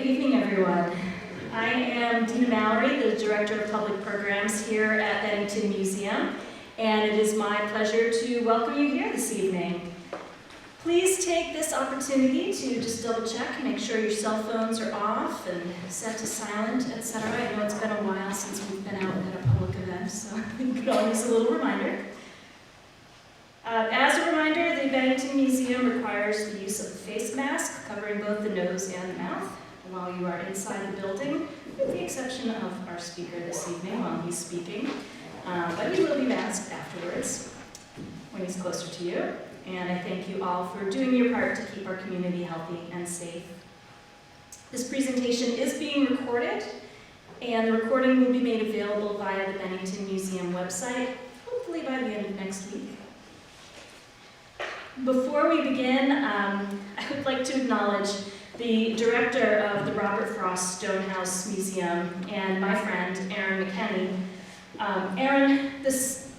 Good evening, everyone. I am Dean Mallory, the Director of Public Programs here at Bennington Museum, and it is my pleasure to welcome you here this evening. Please take this opportunity to just double check, make sure your cell phones are off and set to silent, etc. I know it's been a while since we've been out at a public event, so we could all use a little reminder. As a reminder, the Bennington Museum requires the use of a face mask covering both the nose and the mouth while you are inside the building, with the exception of our speaker this evening while he's speaking. But he will be masked afterwards when he's closer to you. And I thank you all for doing your part to keep our community healthy and safe. This presentation is being recorded, and the recording will be made available via the Bennington Museum website, hopefully by the end of next week. Before we begin, I would like to acknowledge the director of the Robert Frost Stonehouse Museum and my friend, Erin McKenney. Erin, this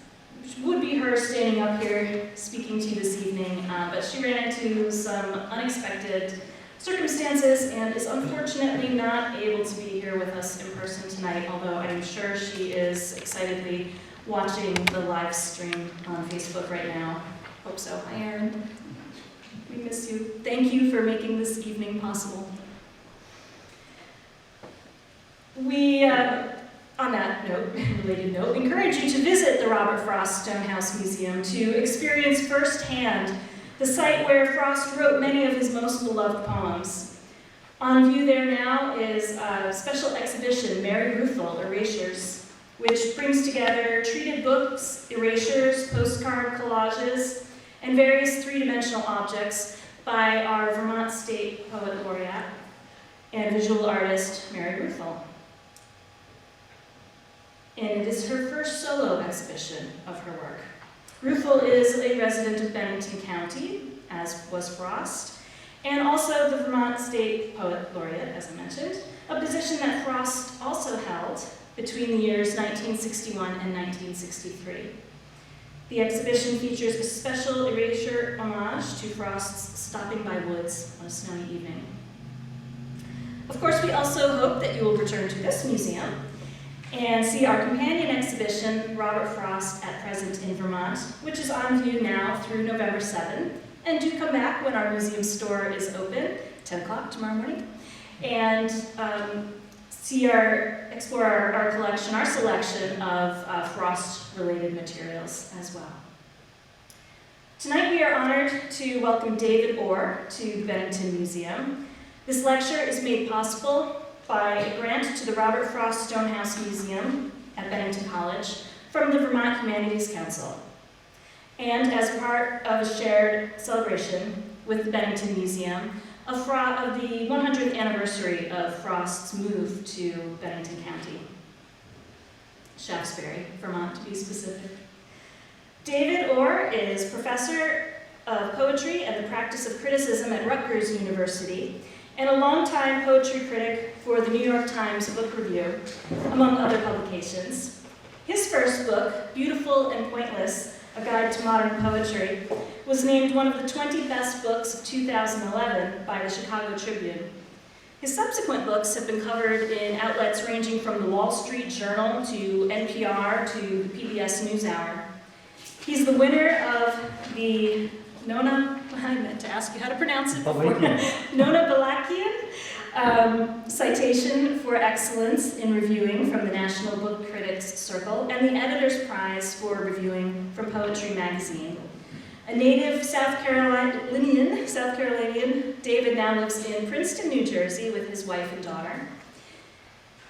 would be her standing up here speaking to you this evening, but she ran into some unexpected circumstances and is unfortunately not able to be here with us in person tonight, although I'm sure she is excitedly watching the live stream on Facebook right now. Hope so. Hi, Erin. We miss you. Thank you for making this evening possible. We, on that note, related note, encourage you to visit the Robert Frost Stonehouse Museum to experience firsthand the site where Frost wrote many of his most beloved poems. On view there now is a special exhibition, Mary Ruthel, Erasures, which brings together treated books, erasures, postcard collages, and various three-dimensional objects by our Vermont State Poet Laureate and visual artist, Mary Ruthel. And it is her first solo exhibition of her work. Ruthel is a resident of Bennington County, as was Frost, and also the Vermont State Poet Laureate, as I mentioned, a position that Frost also held between the years 1961 and 1963. The exhibition features a special erasure homage to Frost's stopping by woods on a snowy evening. Of course, we also hope that you will return to this museum and see our companion exhibition, Robert Frost at Present in Vermont, which is on view now through November 7. And do come back when our museum store is open, 10 o'clock tomorrow morning, and explore our collection, our selection of Frost-related materials as well. Tonight we are honored to welcome David Orr to the Bennington Museum. This lecture is made possible by a grant to the Robert Frost Stonehouse Museum at Bennington College from the Vermont Humanities Council, and as part of a shared celebration with the Bennington Museum of the 100th anniversary of Frost's move to Bennington County, Shaftesbury, Vermont to be specific. David Orr is professor of poetry and the practice of criticism at Rutgers University and a longtime poetry critic for the New York Times Book Review, among other publications. His first book, Beautiful and Pointless, A Guide to Modern Poetry, was named one of the 20 best books of 2011 by the Chicago Tribune. His subsequent books have been covered in outlets ranging from the Wall Street Journal to NPR to the PBS NewsHour. He's the winner of the Nona, I meant to ask you how to pronounce it before. Nona Balakian Citation for Excellence in Reviewing from the National Book Critics Circle, and the Editor's Prize for Reviewing from Poetry Magazine. A native South Carolinian, David now lives in Princeton, New Jersey with his wife and daughter.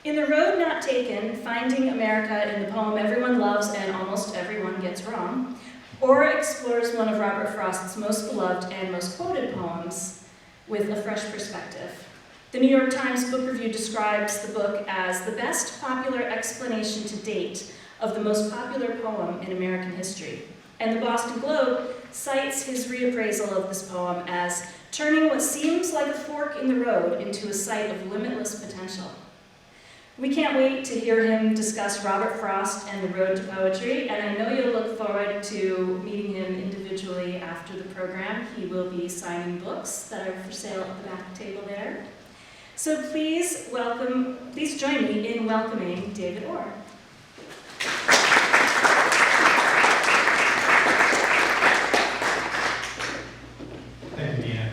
In The Road Not Taken, Finding America in the poem everyone loves and almost everyone gets wrong, Orr explores one of Robert Frost's most beloved and most quoted poems with a fresh perspective. The New York Times Book Review describes the book as the best popular explanation to date of the most popular poem in American history. And the Boston Globe cites his reappraisal of this poem as turning what seems like a fork in the road into a site of limitless potential. We can't wait to hear him discuss Robert Frost and the road to poetry, and I know you'll look forward to meeting him individually after the program. He will be signing books that are for sale at the back table there. So please join me in welcoming David Orr. Thank you, Dina.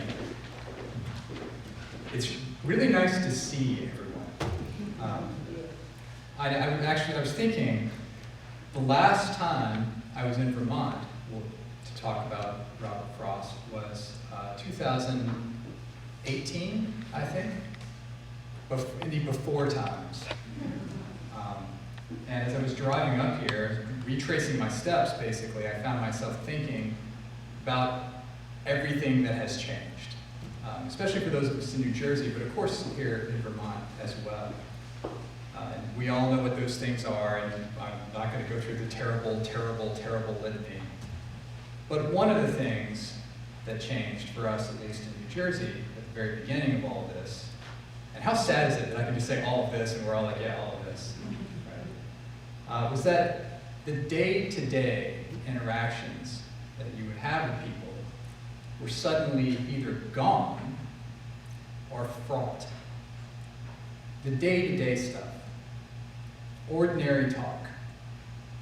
It's really nice to see everyone. I was thinking, the last time I was in Vermont to talk about Robert Frost was 2018, I think, in the before times. And as I was driving up here, retracing my steps, basically, I found myself thinking about everything that has changed, especially for those of us in New Jersey, but of course here in Vermont as well. And we all know what those things are, and I'm not going to go through the terrible, terrible, terrible litany. But one of the things that changed for us, at least in New Jersey, at the very beginning of all of this, and how sad is it that I can just say all of this and we're all like, yeah, all of this, right? Was that the day-to-day interactions that you would have with people were suddenly either gone or fraught. The day-to-day stuff, ordinary talk,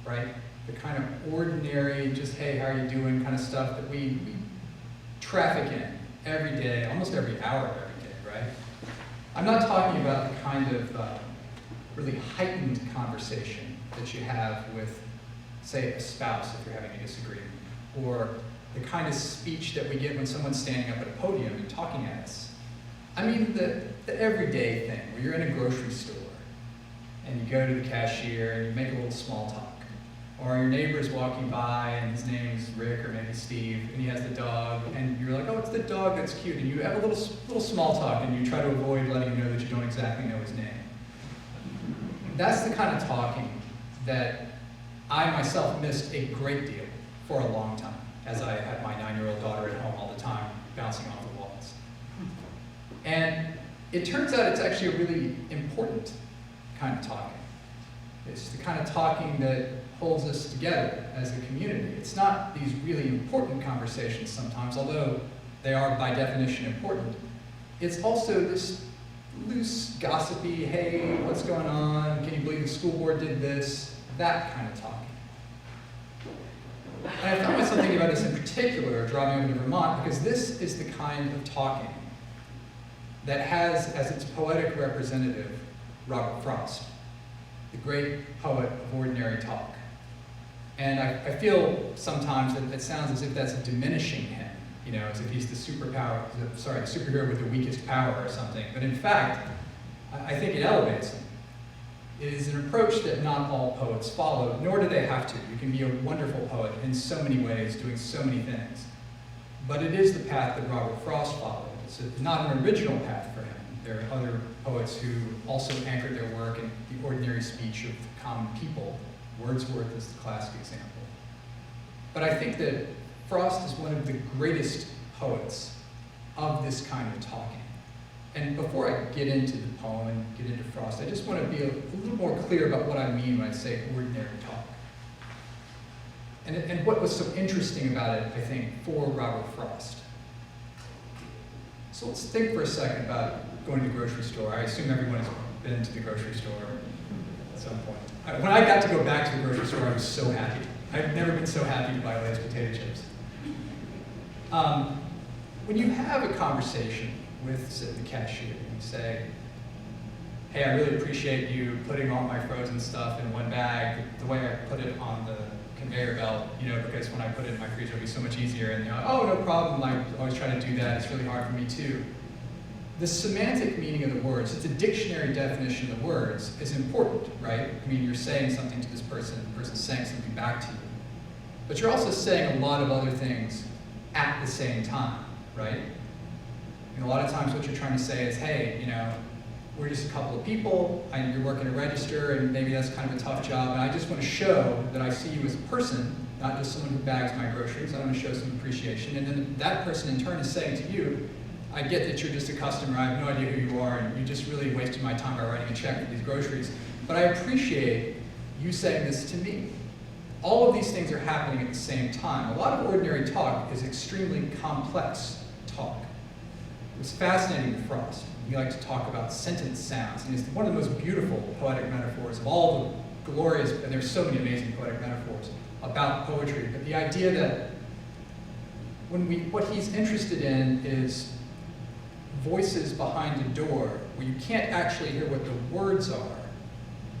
right? The kind of ordinary, just, hey, how are you doing kind of stuff that we traffic in every day, almost every hour of every day, right? I'm not talking about the kind of really heightened conversation that you have with, say, a spouse if you're having a disagreement, or the kind of speech that we get when someone's standing up at a podium and talking at us. I mean the everyday thing, where you're in a grocery store and you go to the cashier and you make a little small talk. Or your neighbor's walking by and his name's Rick or maybe Steve, and he has the dog, and you're like, oh, it's the dog, that's cute. And you have a little small talk and you try to avoid letting him know that you don't exactly know his name. That's the kind of talking that I myself missed a great deal for a long time, as I had my 9-year-old daughter at home all the time, bouncing off the walls. And it turns out it's actually a really important kind of talking. It's the kind of talking that holds us together as a community. It's not these really important conversations sometimes, although they are by definition important. It's also this loose, gossipy, hey, what's going on? Can you believe the school board did this? That kind of talking. And I found myself thinking about this in particular driving over to Vermont, because this is the kind of talking that has as its poetic representative Robert Frost, the great poet of ordinary talk. And I feel sometimes that it sounds as if that's diminishing him, you know, as if he's the superhero with the weakest power or something. But in fact, I think it elevates him. It is an approach that not all poets follow, nor do they have to. You can be a wonderful poet in so many ways, doing so many things. But it is the path that Robert Frost followed. It's not an original path for him. There are other poets who also anchored their work in the ordinary speech of common people. Wordsworth is the classic example. But I think that Frost is one of the greatest poets of this kind of talking. And before I get into the poem and get into Frost, I just want to be a little more clear about what I mean when I say ordinary talk. And what was so interesting about it, I think, for Robert Frost. So let's think for a second about going to the grocery store. I assume everyone has been to the grocery store at some point. When I got to go back to the grocery store, I was so happy. I've never been so happy to buy Lay's potato chips. When you have a conversation with, say, the cashier, and you say, hey, I really appreciate you putting all my frozen stuff in one bag, the way I put it on the conveyor belt, you know, because when I put it in my freezer, it'll be so much easier. And you're like, oh, no problem, I always try to do that. It's really hard for me too. The semantic meaning of the words, it's a dictionary definition of the words, is important, right? I mean, you're saying something to this person, the person's saying something back to you. But you're also saying a lot of other things at the same time, right? And a lot of times what you're trying to say is, hey, you know, we're just a couple of people, you're working a register, and maybe that's kind of a tough job, and I just want to show that I see you as a person, not just someone who bags my groceries. I want to show some appreciation. And then that person in turn is saying to you, I get that you're just a customer, I have no idea who you are, and you just really wasted my time by writing a check for these groceries, but I appreciate you saying this to me. All of these things are happening at the same time. A lot of ordinary talk is extremely complex talk. was fascinating with Frost. He liked to talk about sentence sounds, and it's one of the most beautiful poetic metaphors of all the glorious, and there's so many amazing poetic metaphors about poetry, but the idea that what he's interested in is voices behind a door where you can't actually hear what the words are,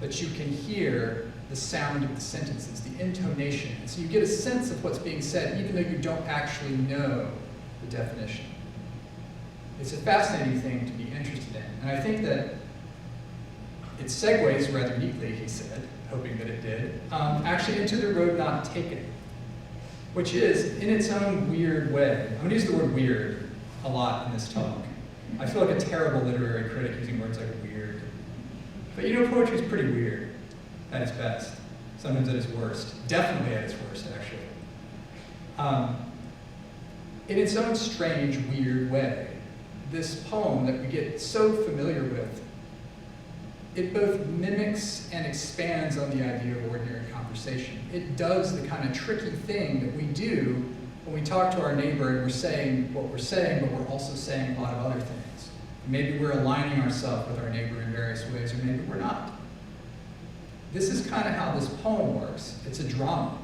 but you can hear the sound of the sentences, the intonation. And so you get a sense of what's being said, even though you don't actually know the definition. It's a fascinating thing to be interested in. And I think that it segues rather neatly, he said, hoping that it did, actually into the road not taken, which is, in its own weird way, I'm going to use the word weird a lot in this talk. I feel like a terrible literary critic using words like weird. But you know, poetry is pretty weird at its best, sometimes at its worst, definitely at its worst, actually. In its own strange, weird way, this poem that we get so familiar with, it both mimics and expands on the idea of ordinary conversation. It does the kind of tricky thing that we do when we talk to our neighbor and we're saying what we're saying, but we're also saying a lot of other things. Maybe we're aligning ourselves with our neighbor in various ways, or maybe we're not. This is kind of how this poem works. It's a drama,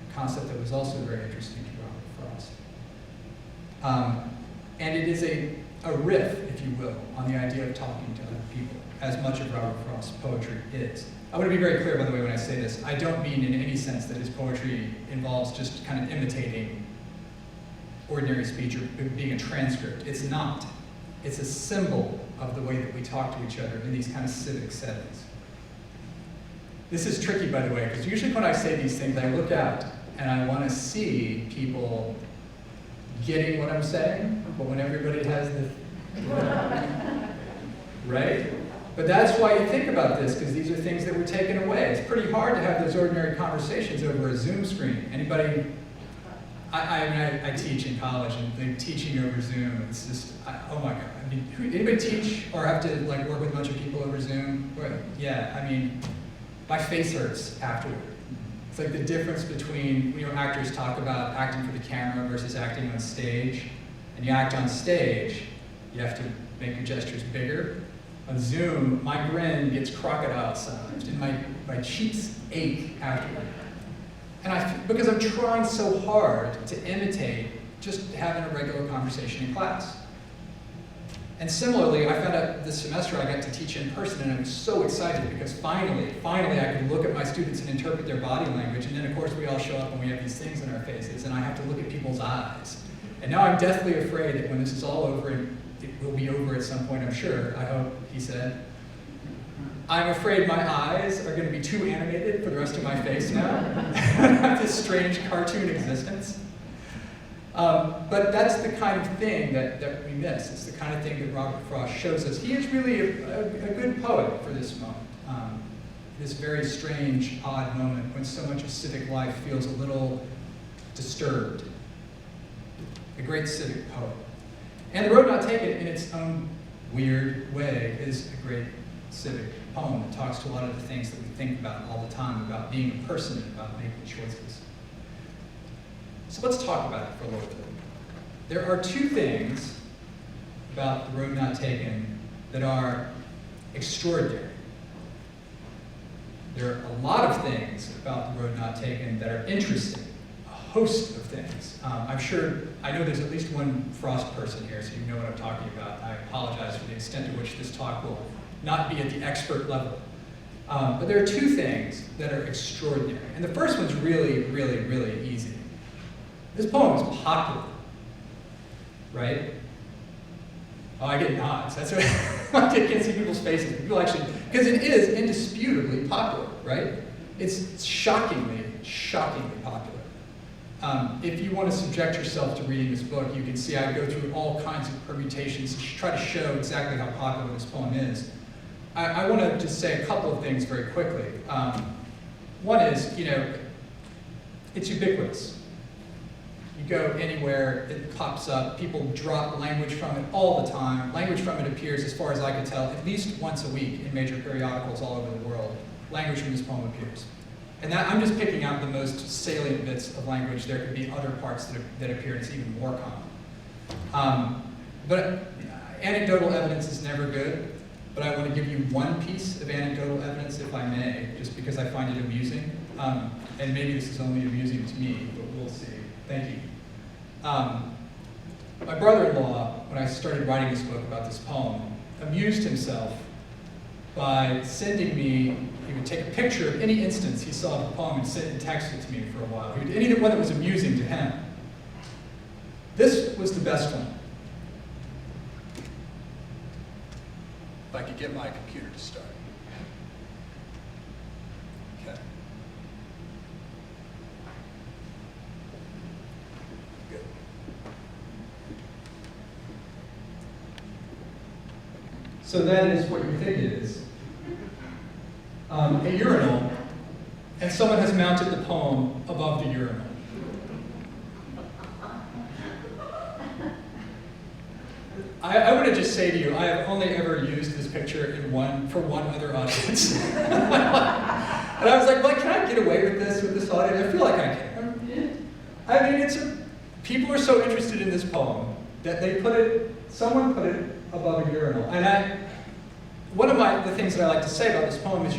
a concept that was also very interesting to Robert Frost. And it is a riff, if you will, on the idea of talking to other people, as much of Robert Frost's poetry is. I want to be very clear, by the way, when I say this. I don't mean in any sense that his poetry involves just kind of imitating ordinary speech or being a transcript. It's not. It's a symbol of the way that we talk to each other in these kind of civic settings. This is tricky, by the way, because usually when I say these things, I look out and I want to see people getting what I'm saying, but when everybody has the, right? But that's why you think about this, because these are things that were taken away. It's pretty hard to have those ordinary conversations over a Zoom screen. Anybody, I teach in college, and the teaching over Zoom, it's just, oh my God. I mean, anybody teach or have to like work with a bunch of people over Zoom? Yeah, I mean, my face hurts afterward. It's like the difference between, you know, actors talk about acting for the camera versus acting on stage. And you act on stage, you have to make your gestures bigger. On Zoom, my grin gets crocodile-sized, and my cheeks ache afterward. And because I'm trying so hard to imitate just having a regular conversation in class. And similarly, I found out this semester I got to teach in person, and I was so excited because finally I could look at my students and interpret their body language, and then of course we all show up and we have these things in our faces, and I have to look at people's eyes. And now I'm deathly afraid that when this is all over, and it will be over at some point, I'm sure, I hope, he said, I'm afraid my eyes are going to be too animated for the rest of my face now. I have this strange cartoon existence. But that's the kind of thing that we miss. It's the kind of thing that Robert Frost shows us. He is really a good poet for this moment. This very strange, odd moment when so much of civic life feels a little disturbed. A great civic poet. And The Road Not Taken, in its own weird way, is a great civic poem that talks to a lot of the things that we think about all the time, about being a person and about making choices. So let's talk about it for a little bit. There are two things about The Road Not Taken that are extraordinary. There are a lot of things about The Road Not Taken that are interesting, a host of things. I know there's at least one Frost person here, so you know what I'm talking about. I apologize for the extent to which this talk will not be at the expert level. But there are two things that are extraordinary. And the first one's really, really, really easy. This poem is popular, right? Oh, I get nods. That's what I can't see people's faces. People actually, because it is indisputably popular, right? It's shockingly, shockingly popular. If you want to subject yourself to reading this book, you can see I go through all kinds of permutations to try to show exactly how popular this poem is. I want to just say a couple of things very quickly. One is, it's ubiquitous. You go anywhere, it pops up. People drop language from it all the time. Language from it appears, as far as I can tell, at least once a week in major periodicals all over the world. Language from this poem appears. And that, I'm just picking out the most salient bits of language. There could be other parts that appear, and it's even more common. But anecdotal evidence is never good, but I want to give you one piece of anecdotal evidence, if I may, just because I find it amusing. And maybe this is only amusing to me, but we'll see. Thank you. My brother-in-law, when I started writing this book about this poem, amused himself by sending me, he would take a picture of any instance he saw of the poem and send and text it to me for a while. Any one that was amusing to him. This was the best one. If I could get my computer to start. Okay. Good. So that is what you think it is. A urinal, and someone has mounted the poem above the urinal. I want to just say to you, I have only ever used this picture for one other audience. And I was like, well, can I get away with this audience? I feel like I can. I mean, people are so interested in this poem that someone put it above a urinal. And one of the things that I like to say about this poem is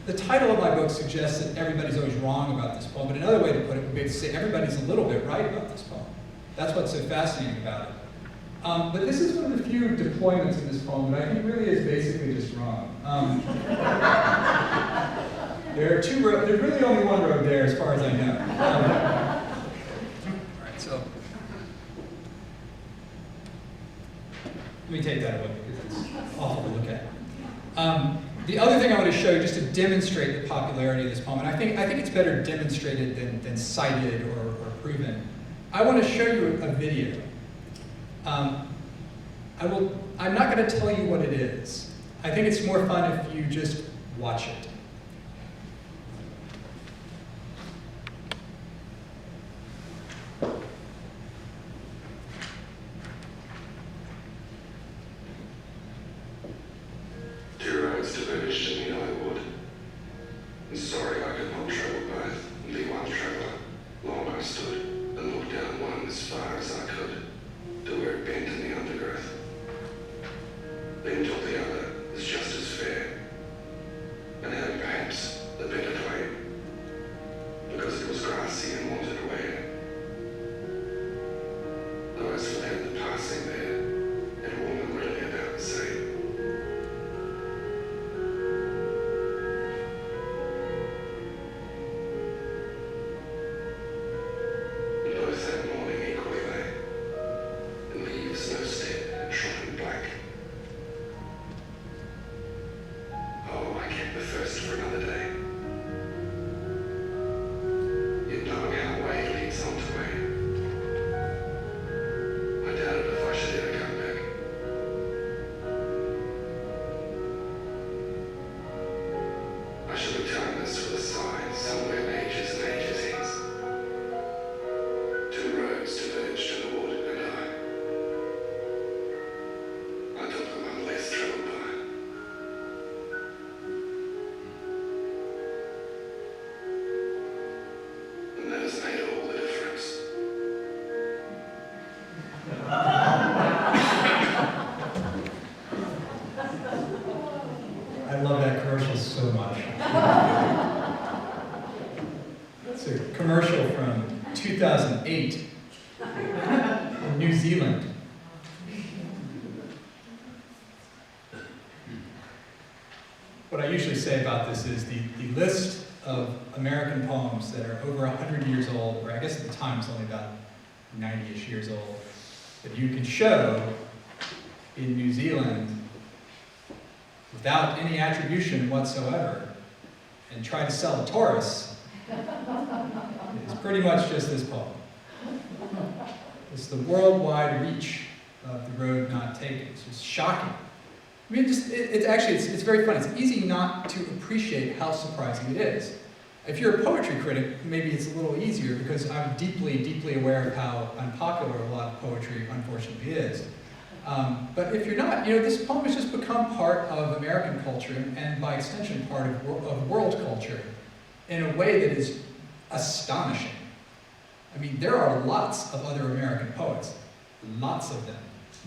the title of my book suggests that everybody's always wrong about this poem, but another way to put it would be to say everybody's a little bit right about this poem. That's what's so fascinating about it. But this is one of the few deployments in this poem that I think really is basically just wrong. There's really only one road there as far as I know. All right, so let me take that away because it's awful to look at. The other thing I want to show you, just to demonstrate the popularity of this poem, and I think it's better demonstrated than cited or proven. I want to show you a video. I'm not going to tell you what it is. I think it's more fun if you just watch it. Dear roads diverged in the I would. And sorry I could not travel both, and be one traveller. Long I stood, and looked down one as far as I could, to where it bent in the undergrowth. Then till the other is just as fair, and had perhaps the better claim, because it was grassy and wanted wear. Though as for that the passing there, it woman really about the same. And both that morning equally lay, and leaves no step, trodden black. Oh, I kept the thirst for another day. Yet knowing how way leads on to way, I doubted if I should ever come back. I should have done this with a sigh, somewhere in ages and ages hence. Two roads diverged in the wood, and I took the one less travelled by. And that has made all the difference. I love that commercial so much. It's a commercial from 2008 in New Zealand. What I usually say about this is the list of American poems that are over 100 years old, or I guess at the time it's only about 90-ish years old, that you can show in New Zealand without any attribution whatsoever and try to sell to tourists is pretty much just this poem. It's the worldwide reach of The Road Not Taken. It's just shocking. I mean, it's very funny. It's easy not to appreciate how surprising it is. If you're a poetry critic, maybe it's a little easier because I'm deeply, deeply aware of how unpopular a lot of poetry, unfortunately, is. But if you're not, this poem has just become part of American culture and by extension part of world culture in a way that is astonishing. I mean, there are lots of other American poets. Lots of them.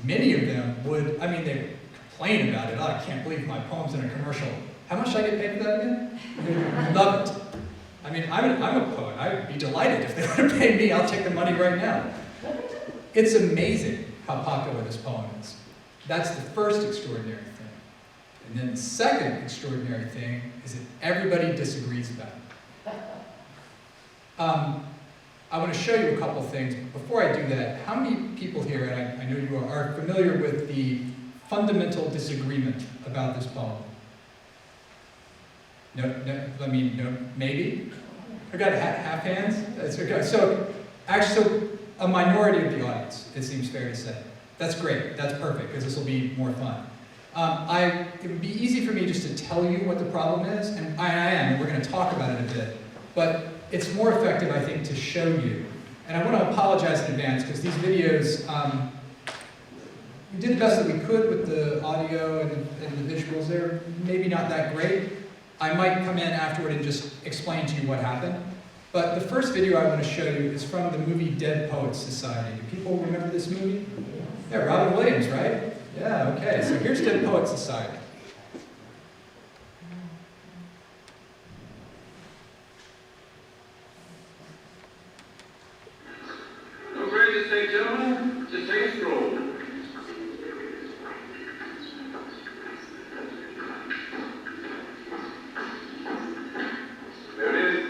Many of them would, I mean, they would complain about it. Oh, I can't believe my poem's in a commercial. How much should I get paid for that again? Love it. I mean, I'm a poet. I'd be delighted if they were to pay me. I'll take the money right now. It's amazing how popular this poem is. That's the first extraordinary thing. And then the second extraordinary thing is that everybody disagrees about it. I want to show you a couple things. But before I do that, how many people here, and I know you are familiar with the fundamental disagreement about this poem? No, I mean, no, maybe? I got half hands? That's okay. So, actually, so a minority of the audience, it seems fair to say. That's great, that's perfect, because this will be more fun. It would be easy for me just to tell you what the problem is, and I am, and we're going to talk about it a bit, but it's more effective, I think, to show you. And I want to apologize in advance, because these videos, we did the best that we could with the audio and the visuals. They're maybe not that great. I might come in afterward and just explain to you what happened. But the first video I want to show you is from the movie Dead Poets Society. Do people remember this movie? Yeah, Robin Williams, right? Yeah, okay. So here's Dead Poets Society. I'm ready to say, gentlemen, just take a stroll. There it is.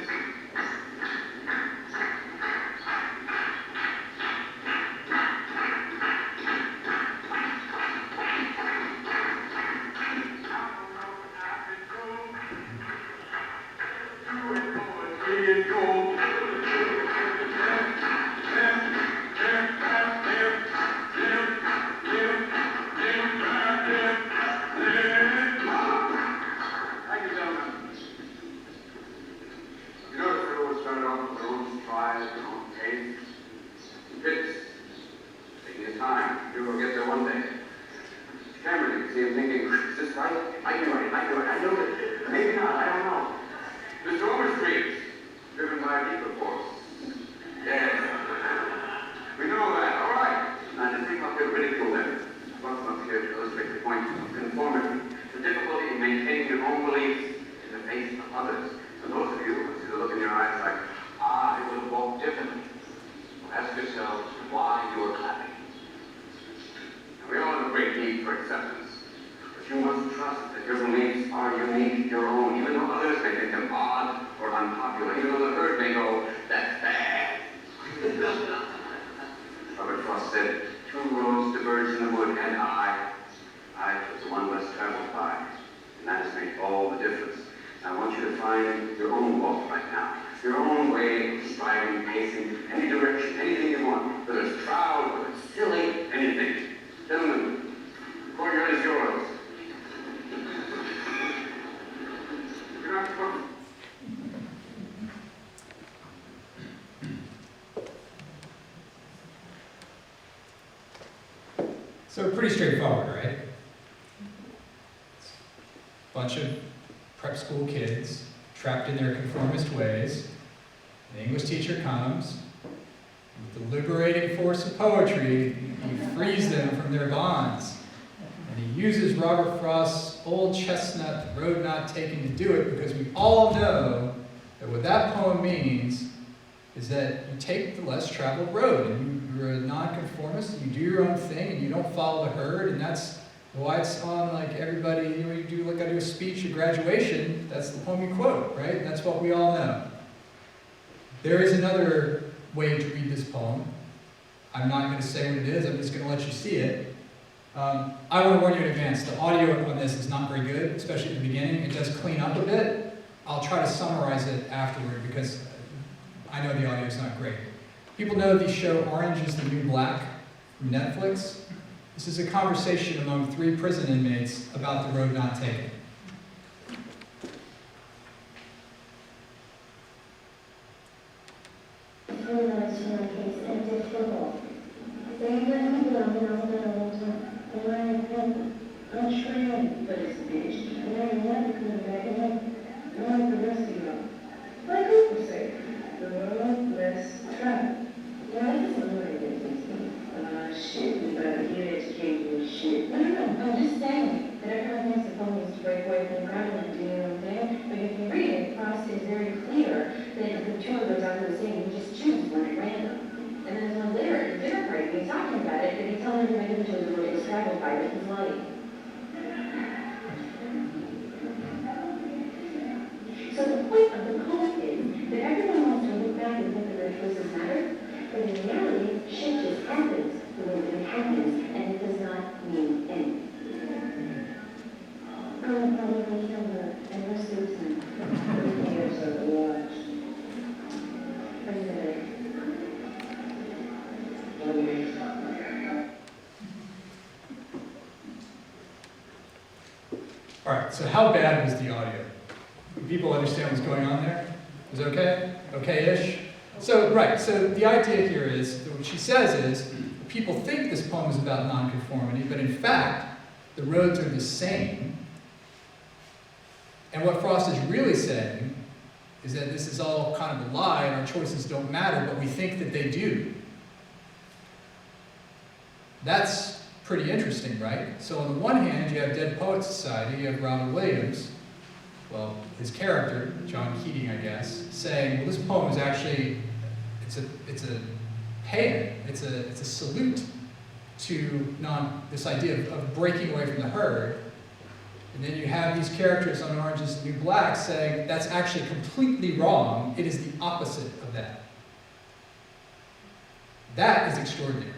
So pretty straightforward, right? Bunch of prep school kids trapped in their conformist ways. The English teacher comes, with the liberating force of poetry, he frees them from their bonds. And he uses Robert Frost's old chestnut, The Road Not Taken, to do it, because we all know that what that poem means is that you take the less traveled road, and you're a nonconformist, and you do your own thing, and you don't follow the herd, and that's why it's on, like, everybody, you know, you do, like, I do a speech at graduation, that's the poem you quote, right? That's what we all know. There is another way to read this poem. I'm not going to say what it is, I'm just going to let you see it. I want to warn you in advance, the audio on this is not very good, especially at the beginning. It does clean up a bit. I'll try to summarize it afterward, because I know the audio is not great. People know the show Orange is the New Black from Netflix. This is a conversation among 3 prison inmates about the road not taken. Shit. I was saying, you just choose one at random. And then there's one later at the dinner party, he's talking about it, and he's telling everybody which was the word described by it, he's lying. So the point of the poem is that everyone wants to look back and think that their choices matter, but in reality, shit just happens the way that it happens, and it does not mean anything. Probably kill her, and we're Susan. Years of watch. All right, so how bad was the audio? Do people understand what's going on there? Is it okay? Okay-ish? So, right, so the idea here is, that what she says is, people think this poem is about nonconformity, but in fact, the roads are the same. And what Frost is really saying is that this is all kind of a lie and our choices don't matter, but we think that they do. That's pretty interesting, right? So on the one hand, you have Dead Poets Society, you have Robert Williams, well, his character, John Keating, I guess, saying, well, this poem is actually, it's a paean, it's a salute to this idea of breaking away from the herd. And then you have these characters on Orange is the New Black saying, that's actually completely wrong, it is the opposite of that. That is extraordinary.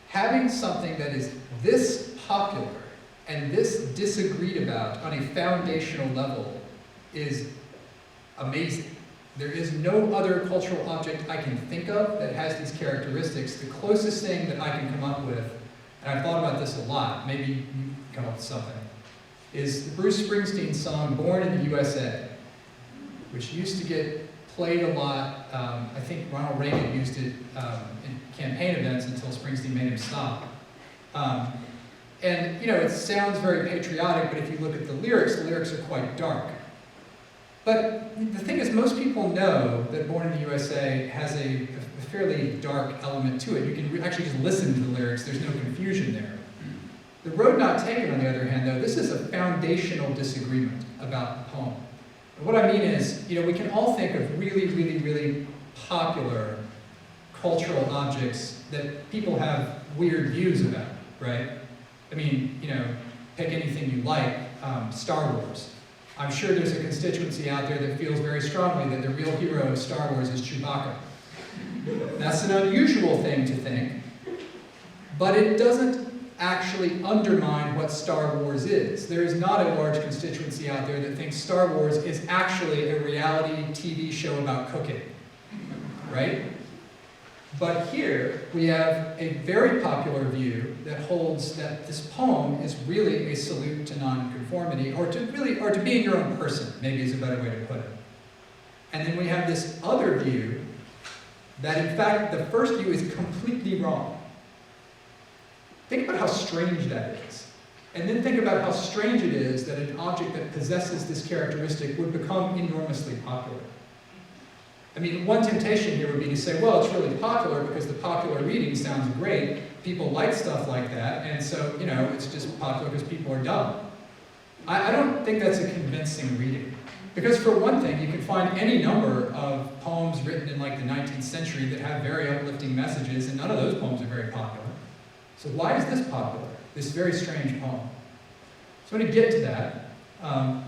Having something that is this popular and this disagreed about on a foundational level is amazing. There is no other cultural object I can think of that has these characteristics. The closest thing that I can come up with, and I've thought about this a lot, maybe you can come up with something, is the Bruce Springsteen song Born in the USA, which used to get played a lot. I think Ronald Reagan used it in campaign events until Springsteen made him stop. And you know, it sounds very patriotic, but if you look at the lyrics are quite dark. But the thing is, most people know that Born in the USA has a fairly dark element to it. You can actually just listen to the lyrics, there's no confusion there. The Road Not Taken, on the other hand, though, this is a foundational disagreement about the poem. And what I mean is, you know, we can all think of really, really, really popular cultural objects that people have weird views about, right? I mean, you know, pick anything you like, Star Wars. I'm sure there's a constituency out there that feels very strongly that the real hero of Star Wars is Chewbacca. That's an unusual thing to think, but it doesn't actually undermine what Star Wars is. There is not a large constituency out there that thinks Star Wars is actually a reality TV show about cooking, right? But here we have a very popular view that holds that this poem is really a salute to nonconformity, or to being your own person, maybe is a better way to put it. And then we have this other view that in fact the first view is completely wrong. Think about how strange that is. And then think about how strange it is that an object that possesses this characteristic would become enormously popular. I mean, one temptation here would be to say, well, it's really popular because the popular reading sounds great. People like stuff like that, and so, you know, it's just popular because people are dumb. I don't think that's a convincing reading. Because for one thing, you can find any number of poems written in like the 19th century that have very uplifting messages, and none of those poems are very popular. So why is this popular, this very strange poem? So I'm going to get to that,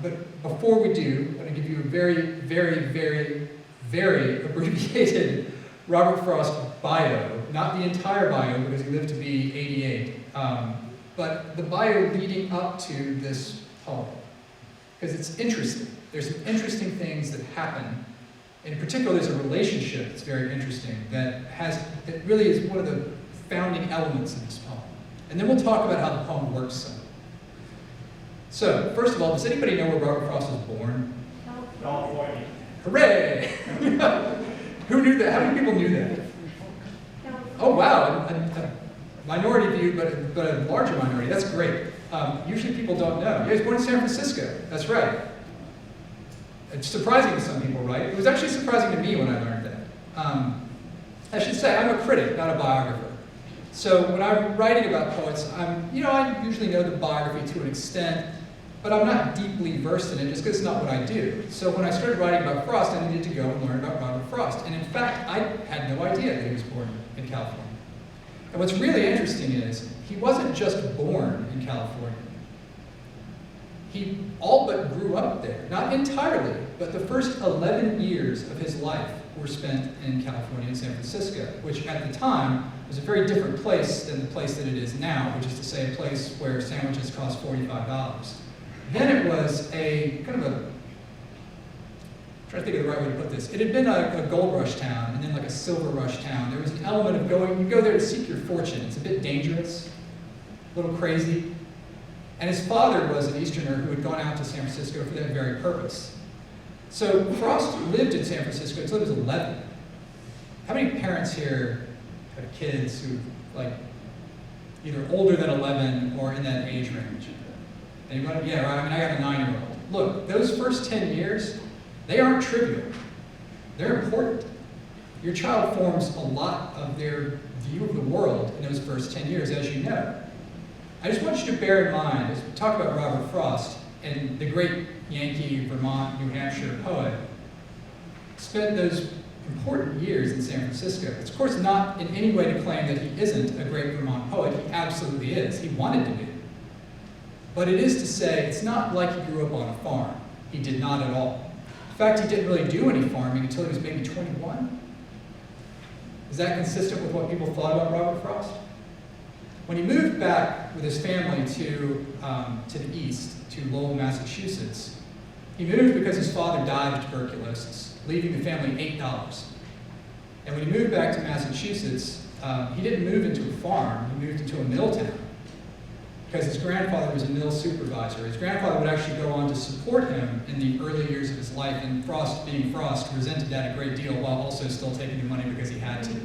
but before we do, I'm going to give you a very, very, very, very abbreviated Robert Frost bio, not the entire bio because he lived to be 88, but the bio leading up to this poem, because it's interesting. There's some interesting things that happen. In particular, there's a relationship that's very interesting that really is one of the founding elements of this poem. And then we'll talk about how the poem works some. So, first of all, does anybody know where Robert Frost was born? California. Hooray! Who knew that? How many people knew that? Oh wow, a minority view, but a larger minority. That's great. Usually people don't know. Yeah, he was born in San Francisco. That's right. It's surprising to some people, right? It was actually surprising to me when I learned that. I should say I'm a critic, not a biographer. So when I'm writing about poets, I usually know the biography to an extent, but I'm not deeply versed in it just because it's not what I do. So when I started writing about Frost, I needed to go and learn about Robert Frost. And in fact, I had no idea that he was born in California. And what's really interesting is he wasn't just born in California. He all but grew up there. Not entirely, but the first 11 years of his life were spent in California, in San Francisco, which at the time was a very different place than the place that it is now, which is to say a place where sandwiches cost $45. Then it was a kind of a, I'm trying to think of the right way to put this. It had been a gold rush town and then like a silver rush town. There was an element of going, you go there to seek your fortune. It's a bit dangerous, a little crazy. And his father was an Easterner who had gone out to San Francisco for that very purpose. So Frost lived in San Francisco until he was 11. How many parents here have kids who like either older than 11 or in that age range? Anybody? Yeah, right. I mean, I got a 9-year-old. Look, those first 10 years, they aren't trivial. They're important. Your child forms a lot of their view of the world in those first 10 years, as you know. I just want you to bear in mind, as we talk about Robert Frost, and the great Yankee, Vermont, New Hampshire poet, spent those important years in San Francisco. It's of course not in any way to claim that he isn't a great Vermont poet. He absolutely is. He wanted to be. But it is to say, it's not like he grew up on a farm. He did not at all. In fact, he didn't really do any farming until he was maybe 21. Is that consistent with what people thought about Robert Frost? When he moved back with his family to the east, to Lowell, Massachusetts, he moved because his father died of tuberculosis, leaving the family $8. And when he moved back to Massachusetts, he didn't move into a farm, he moved into a mill town, because his grandfather was a mill supervisor. His grandfather would actually go on to support him in the early years of his life, and Frost, being Frost, resented that a great deal while also still taking the money because he had to.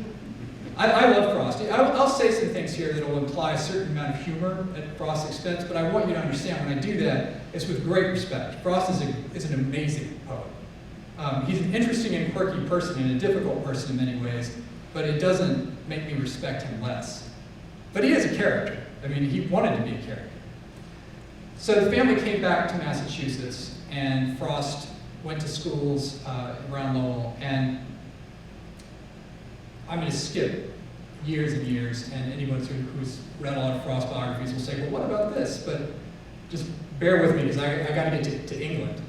I love Frost. I'll say some things here that will imply a certain amount of humor at Frost's expense, but I want you to understand when I do that, it's with great respect. Frost is an amazing poet. He's an interesting and quirky person and a difficult person in many ways, but it doesn't make me respect him less. But he is a character. I mean, he wanted to be a character. So the family came back to Massachusetts, and Frost went to schools around Lowell, and I'm going to skip years and years, and anyone who's read a lot of Frost biographies will say, well, what about this? But just bear with me, because I got to get to England.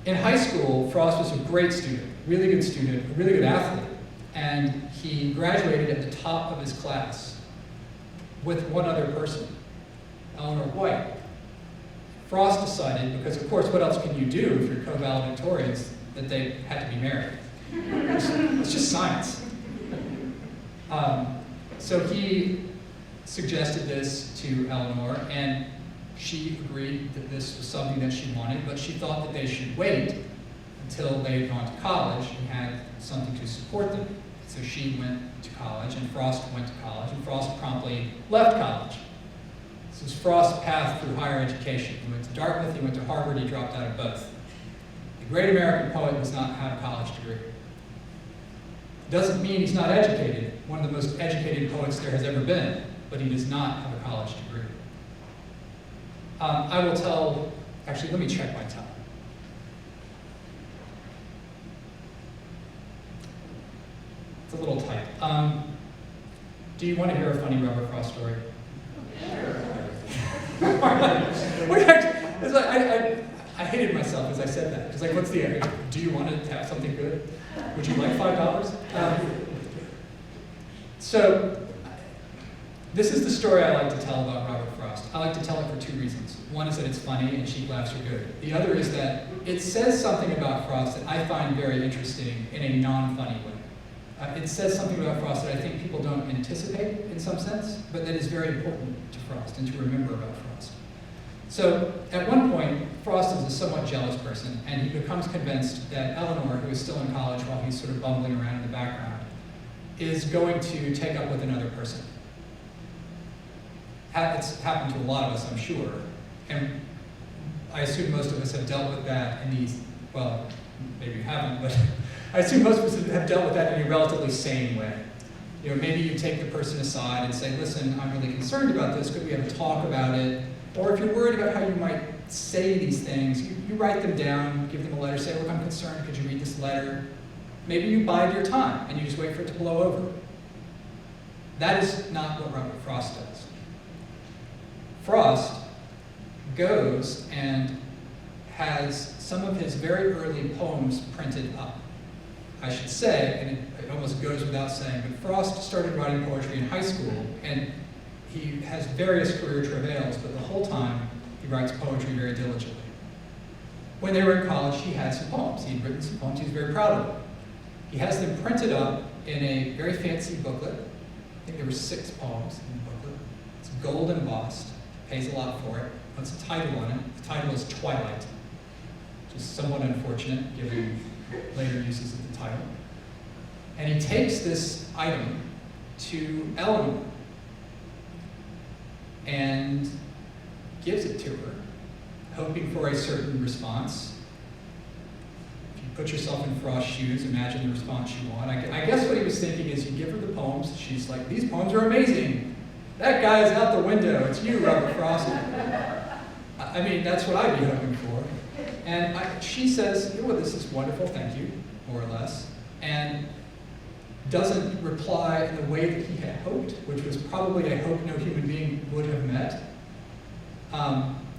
In high school, Frost was a great student, really good student, a really good athlete, and he graduated at the top of his class with one other person, Eleanor White. Frost decided, because of course, what else can you do if you're co-valedictorians, that they had to be married. It's just science. So he suggested this to Eleanor, and she agreed that this was something that she wanted, but she thought that they should wait until they had gone to college and had something to support them. So she went to college, and Frost went to college, and Frost promptly left college. This was Frost's path through higher education. He went to Dartmouth, he went to Harvard, he dropped out of both. The great American poet does not have a college degree. Doesn't mean he's not educated, one of the most educated poets there has ever been, but he does not have a college degree. I will tell, actually, let me check my time. It's a little tight. Do you want to hear a funny Robert Frost story? I hated myself as I said that. It's like, what's the end? Do you want to have something good? Would you like $5? So, this is the story I like to tell about Robert Frost. I like to tell it for two reasons. One is that it's funny and cheap laughs are good. The other is that it says something about Frost that I find very interesting in a non-funny way. It says something about Frost that I think people don't anticipate in some sense, but that is very important to Frost and to remember about Frost. So at one point, Frost is a somewhat jealous person, and he becomes convinced that Eleanor, who is still in college while he's sort of bumbling around in the background, is going to take up with another person. It's happened to a lot of us, I'm sure, and I assume most of us have dealt with that in these, well, maybe you haven't, but I assume most of us have dealt with that in a relatively sane way. You know, maybe you take the person aside and say, listen, I'm really concerned about this, could we have a talk about it? Or if you're worried about how you might say these things, you write them down, give them a letter, say, look, I'm concerned, could you read this letter? Maybe you bide your time and you just wait for it to blow over. That is not what Robert Frost does. Frost goes and has some of his very early poems printed up. I should say, and it almost goes without saying, but Frost started writing poetry in high school, and he has various career travails, but the whole time he writes poetry very diligently. When they were in college, he had some poems. He had written some poems. He was very proud of them. He has them printed up in a very fancy booklet. I think there were 6 poems in the booklet. It's gold embossed, pays a lot for it, puts a title on it. The title is Twilight, which is somewhat unfortunate given later uses of the title. And he takes this item to Eleanor and gives it to her, hoping for a certain response. If you put yourself in Frost's shoes, imagine the response you want. I guess what he was thinking is you give her the poems, she's like, these poems are amazing. That guy's out the window, it's you, Robert Frost. I mean, that's what I'd be hoping for. And she says, you know what, this is wonderful, thank you, more or less. And doesn't reply in the way that he had hoped, which was probably a hope no human being would have met.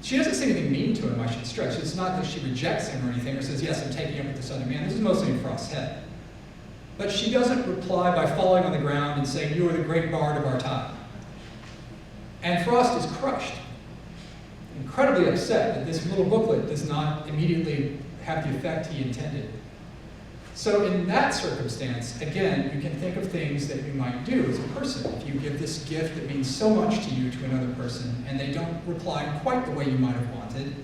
She doesn't say anything mean to him, I should stress. It's not that she rejects him or anything, or says, yes, I'm taking up with this other man. This is mostly in Frost's head. But she doesn't reply by falling on the ground and saying, you are the great bard of our time. And Frost is crushed, incredibly upset that this little booklet does not immediately have the effect he intended. So in that circumstance, again, you can think of things that you might do as a person. If you give this gift that means so much to you to another person, and they don't reply in quite the way you might have wanted,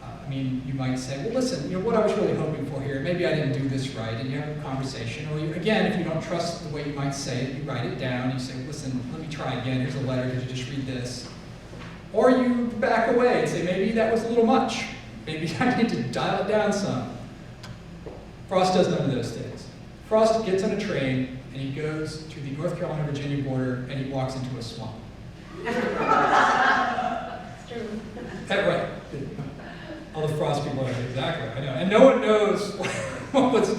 I mean, you might say, well, listen, you know, what I was really hoping for here, maybe I didn't do this right, and you have a conversation. Or you, again, if you don't trust the way you might say it, you write it down, you say, listen, let me try again, here's a letter, could you just read this? Or you back away and say, maybe that was a little much. Maybe I need to dial it down some. Frost does none of those things. Frost gets on a train and he goes to the North Carolina-Virginia border and he walks into a swamp. It's true. Right. All the Frost people are like, exactly, I know. And no one knows what was,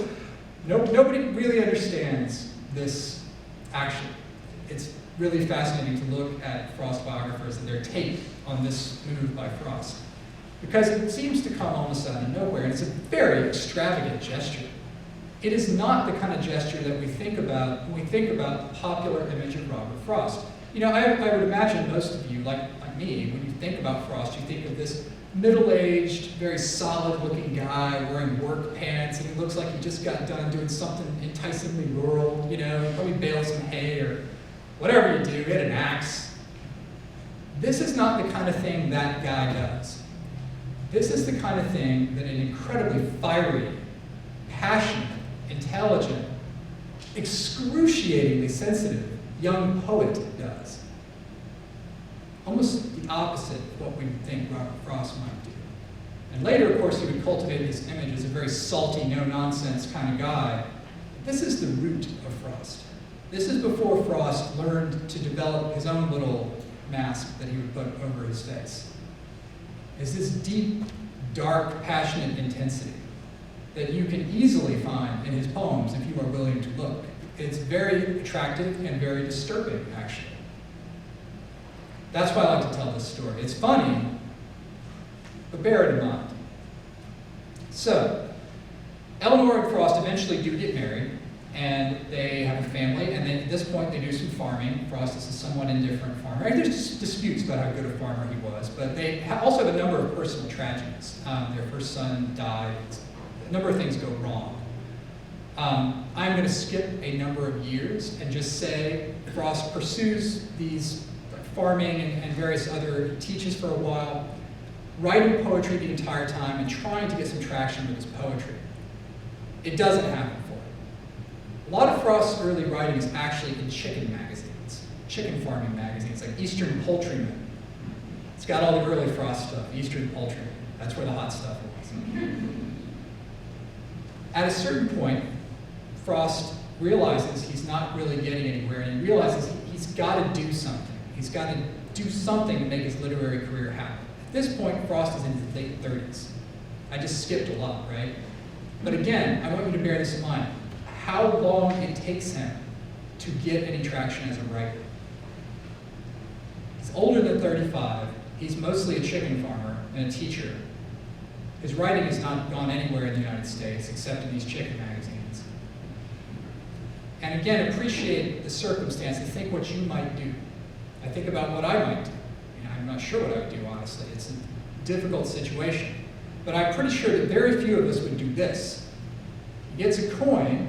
nobody really understands this action. It's really fascinating to look at Frost biographers and their take on this move by Frost. Because it seems to come almost out of nowhere, and it's a very extravagant gesture. It is not the kind of gesture that we think about when we think about the popular image of Robert Frost. You know, I would imagine most of you, like me, when you think about Frost, you think of this middle-aged, very solid-looking guy wearing work pants, and he looks like he just got done doing something enticingly rural, you know, he probably baled some hay or whatever you do, he had an axe. This is not the kind of thing that guy does. This is the kind of thing that an incredibly fiery, passionate, intelligent, excruciatingly sensitive young poet does. Almost the opposite of what we would think Robert Frost might do. And later, of course, he would cultivate this image as a very salty, no-nonsense kind of guy. This is the root of Frost. This is before Frost learned to develop his own little mask that he would put over his face. Is this deep, dark, passionate intensity that you can easily find in his poems if you are willing to look. It's very attractive and very disturbing, actually. That's why I like to tell this story. It's funny, but bear it in mind. So, Eleanor and Frost eventually do get married, and they have a family, and then at this point they do some farming. Frost is a somewhat indifferent farmer. And there's disputes about how good a farmer he was, but they also have a number of personal tragedies. Their first son died. A number of things go wrong. I'm going to skip a number of years and just say Frost pursues these farming and various other, he teaches for a while, writing poetry the entire time and trying to get some traction with his poetry. It doesn't happen for him. A lot of Frost's early writing is actually in chicken magazines, chicken farming magazines, like Eastern Poultryman. It's got all the early Frost stuff, Eastern Poultryman. That's where the hot stuff was. At a certain point, Frost realizes he's not really getting anywhere, and he realizes he's got to do something. He's got to do something to make his literary career happen. At this point, Frost is in his late 30s. I just skipped a lot, right? But again, I want you to bear this in mind. How long it takes him to get any traction as a writer. He's older than 35. He's mostly a chicken farmer and a teacher. His writing has not gone anywhere in the United States except in these chicken magazines. And again, appreciate the circumstance and think what you might do. I think about what I might do. I'm not sure what I would do, honestly. It's a difficult situation. But I'm pretty sure that very few of us would do this. He gets a coin,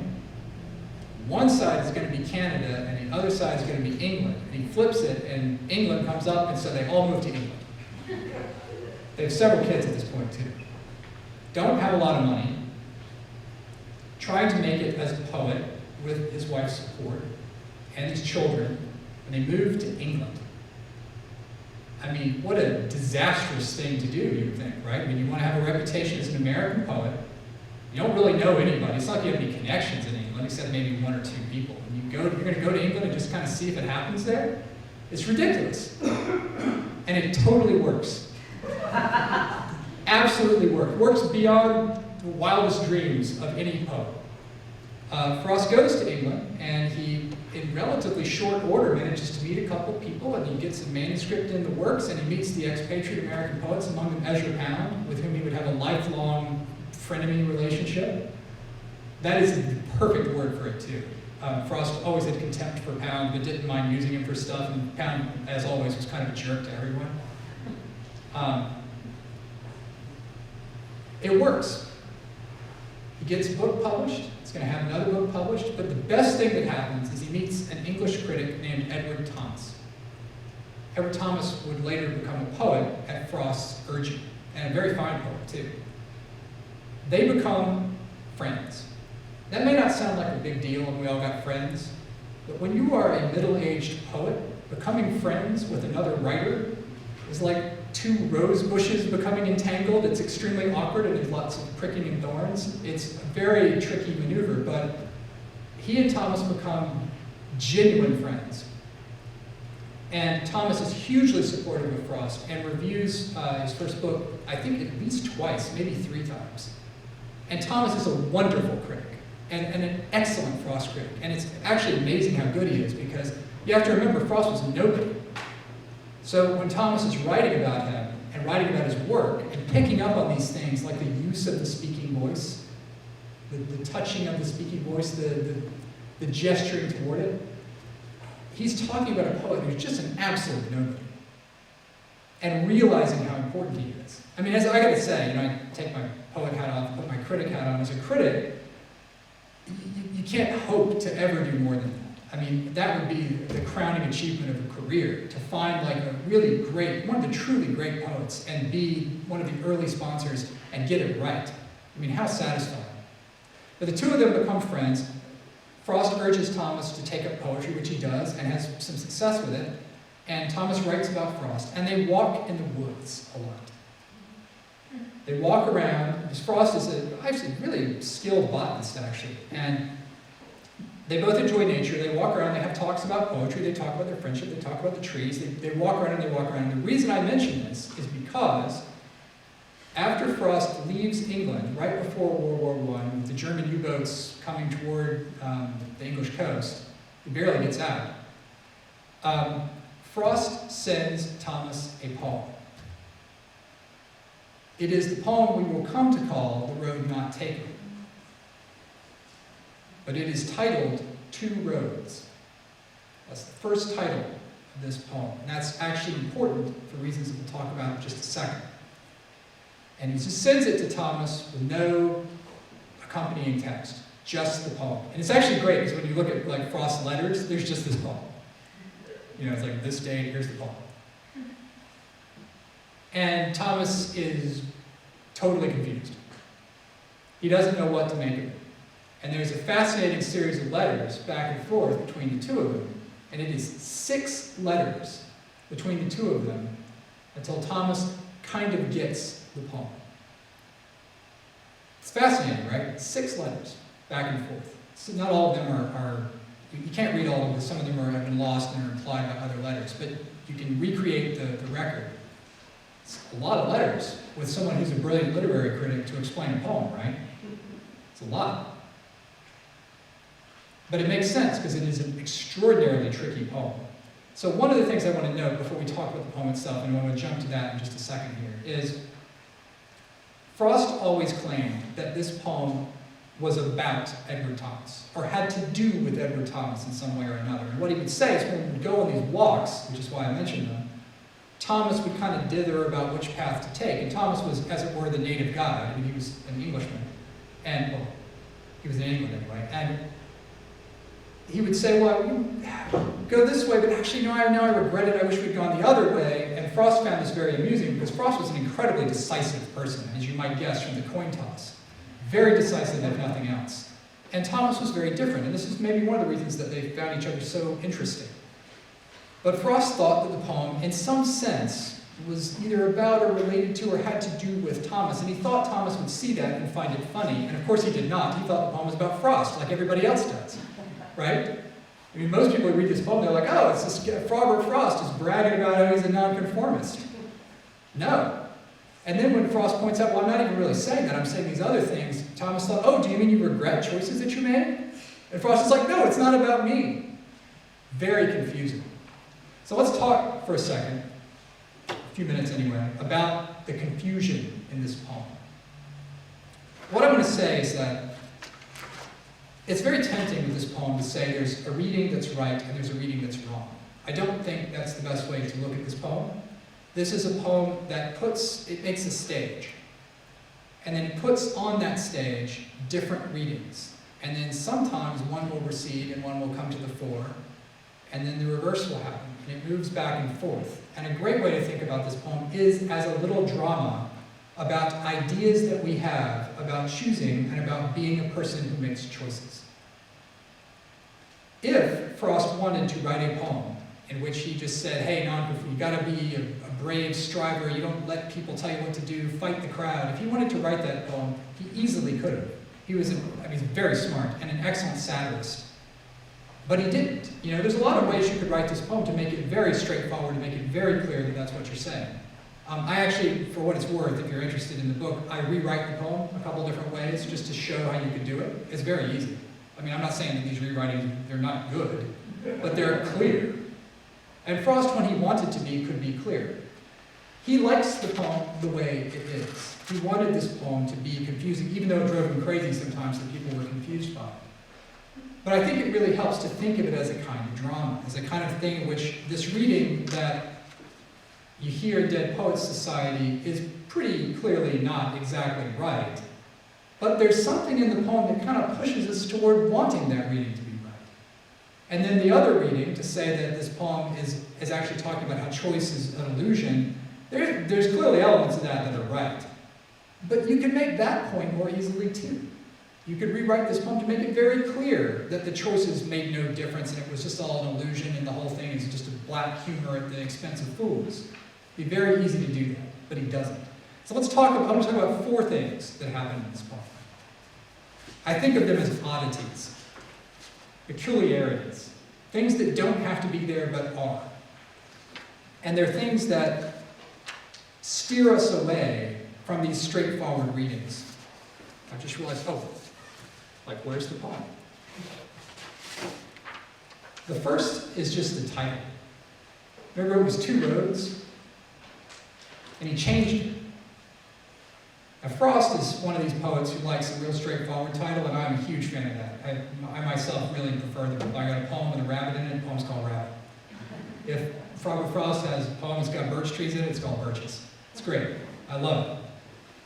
one side is going to be Canada, and the other side is going to be England. And he flips it, and England comes up, and so they all move to England. They have several kids at this point, too. Don't have a lot of money. Trying to make it as a poet with his wife's support and his children, and they move to England. I mean, what a disastrous thing to do, you would think, right? I mean, you want to have a reputation as an American poet. You don't really know anybody. It's not like you have any connections in England, except maybe one or two people. And you're going to go to England and just kind of see if it happens there? It's ridiculous. And it totally works. Absolutely works. Works beyond the wildest dreams of any poet. Frost goes to England, and he, in relatively short order, manages to meet a couple people, and he gets a manuscript in the works, and he meets the expatriate American poets, among them Ezra Pound, with whom he would have a lifelong frenemy relationship. That is the perfect word for it, too. Frost always had contempt for Pound, but didn't mind using him for stuff, and Pound, as always, was kind of a jerk to everyone. It works. He gets a book published. He's going to have another book published. But the best thing that happens is he meets an English critic named Edward Thomas. Edward Thomas would later become a poet at Frost's urging, and a very fine poet, too. They become friends. That may not sound like a big deal, and we all got friends, but when you are a middle-aged poet, becoming friends with another writer is like two rose bushes becoming entangled. It's extremely awkward, and there's lots of pricking and thorns. It's a very tricky maneuver, but he and Thomas become genuine friends. And Thomas is hugely supportive of Frost and reviews his first book, I think at least twice, maybe 3 times. And Thomas is a wonderful critic and an excellent Frost critic. And it's actually amazing how good he is, because you have to remember Frost was nobody. So when Thomas is writing about him and writing about his work and picking up on these things like the use of the speaking voice, the touching of the speaking voice, the gesturing toward it, he's talking about a poet who's just an absolute nobody. And realizing how important he is. I mean, as I gotta say, I take my poet hat off and put my critic hat on. As a critic, you can't hope to ever do more than that. I mean, that would be the crowning achievement of a career, to find like a really great, one of the truly great poets and be one of the early sponsors and get it right. I mean, how satisfying. But the two of them become friends. Frost urges Thomas to take up poetry, which he does, and has some success with it. And Thomas writes about Frost, and they walk in the woods a lot. They walk around, because Frost is actually really skilled botanist, actually, and they both enjoy nature. They walk around, they have talks about poetry, they talk about their friendship, they talk about the trees, they walk around and they walk around. And the reason I mention this is because after Frost leaves England, right before World War I, with the German U-boats coming toward the English coast, he barely gets out, Frost sends Thomas a poem. It is the poem we will come to call The Road Not Taken. But it is titled Two Roads. That's the first title of this poem. And that's actually important for reasons that we'll talk about in just a second. And he just sends it to Thomas with no accompanying text, just the poem. And it's actually great, because when you look at like Frost's letters, there's just this poem. It's like this date, here's the poem. And Thomas is totally confused. He doesn't know what to make of it. And there's a fascinating series of letters back and forth between the two of them. And it is 6 letters between the two of them until Thomas kind of gets the poem. It's fascinating, right? 6 letters back and forth. So not all of them are You can't read all of them, some of them have been lost and are implied by other letters, but you can recreate the record. It's a lot of letters with someone who's a brilliant literary critic to explain a poem, right? It's a lot. But it makes sense because it is an extraordinarily tricky poem. So one of the things I want to note before we talk about the poem itself, and I want to jump to that in just a second here, is Frost always claimed that this poem was about Edward Thomas, or had to do with Edward Thomas in some way or another. And what he would say is when we would go on these walks, which is why I mentioned them, Thomas would kind of dither about which path to take. And Thomas was, as it were, the native guide. I mean, he was an Englishman. And, well, he was in England anyway. And he would say, well, go this way, but actually, no, I regret it. I wish we'd gone the other way. And Frost found this very amusing because Frost was an incredibly decisive person, as you might guess from the coin toss. Very decisive, if nothing else. And Thomas was very different, and this is maybe one of the reasons that they found each other so interesting. But Frost thought that the poem, in some sense, was either about or related to or had to do with Thomas, and he thought Thomas would see that and find it funny, and of course he did not. He thought the poem was about Frost, like everybody else does, right? I mean, most people read this poem, they're like, oh, it's this Robert Frost is bragging about how he's a nonconformist. No. And then when Frost points out, well, I'm not even really saying that, I'm saying these other things, Thomas thought, oh, do you mean you regret choices that you made? And Frost is like, no, it's not about me. Very confusing. So let's talk for a second, a few minutes anyway, about the confusion in this poem. What I'm going to say is that it's very tempting with this poem to say there's a reading that's right and there's a reading that's wrong. I don't think that's the best way to look at this poem. This is a poem that makes a stage. And then it puts on that stage different readings. And then sometimes one will recede and one will come to the fore. And then the reverse will happen. And it moves back and forth. And a great way to think about this poem is as a little drama about ideas that we have about choosing and about being a person who makes choices. If Frost wanted to write a poem in which he just said, hey, you gotta be a brave striver, you don't let people tell you what to do, fight the crowd. If he wanted to write that poem, he easily could have. He was very smart and an excellent satirist. But he didn't. You know, there's a lot of ways you could write this poem to make it very straightforward, to make it very clear that that's what you're saying. I actually, for what it's worth, if you're interested in the book, I rewrite the poem a couple different ways just to show how you could do it. It's very easy. I mean, I'm not saying that these rewritings, they're not good, but they're clear. And Frost, when he wanted to be, could be clear. He likes the poem the way it is. He wanted this poem to be confusing, even though it drove him crazy sometimes that people were confused by it. But I think it really helps to think of it as a kind of drama, as a kind of thing in which this reading that you hear Dead Poets Society is pretty clearly not exactly right. But there's something in the poem that kind of pushes us toward wanting that reading to be right. And then the other reading, to say that this poem is actually talking about how choice is an illusion, there's clearly elements of that are right. But you can make that point more easily too. You could rewrite this poem to make it very clear that the choices made no difference and it was just all an illusion and the whole thing is just a black humor at the expense of fools. It'd be very easy to do that, but he doesn't. So I'm going to talk about 4 things that happen in this poem. I think of them as oddities, peculiarities, things that don't have to be there but are. And they're things that steer us away from these straightforward readings. I just realized, where's the poem? The first is just the title. Remember, it was 2 roads, and he changed it. Now, Frost is one of these poets who likes a real straightforward title, and I'm a huge fan of that. I myself really prefer them. If I got a poem with a rabbit in it, the poem's called Rabbit. If Robert Frost has a poem that's got birch trees in it, it's called Birches. It's great. I love it.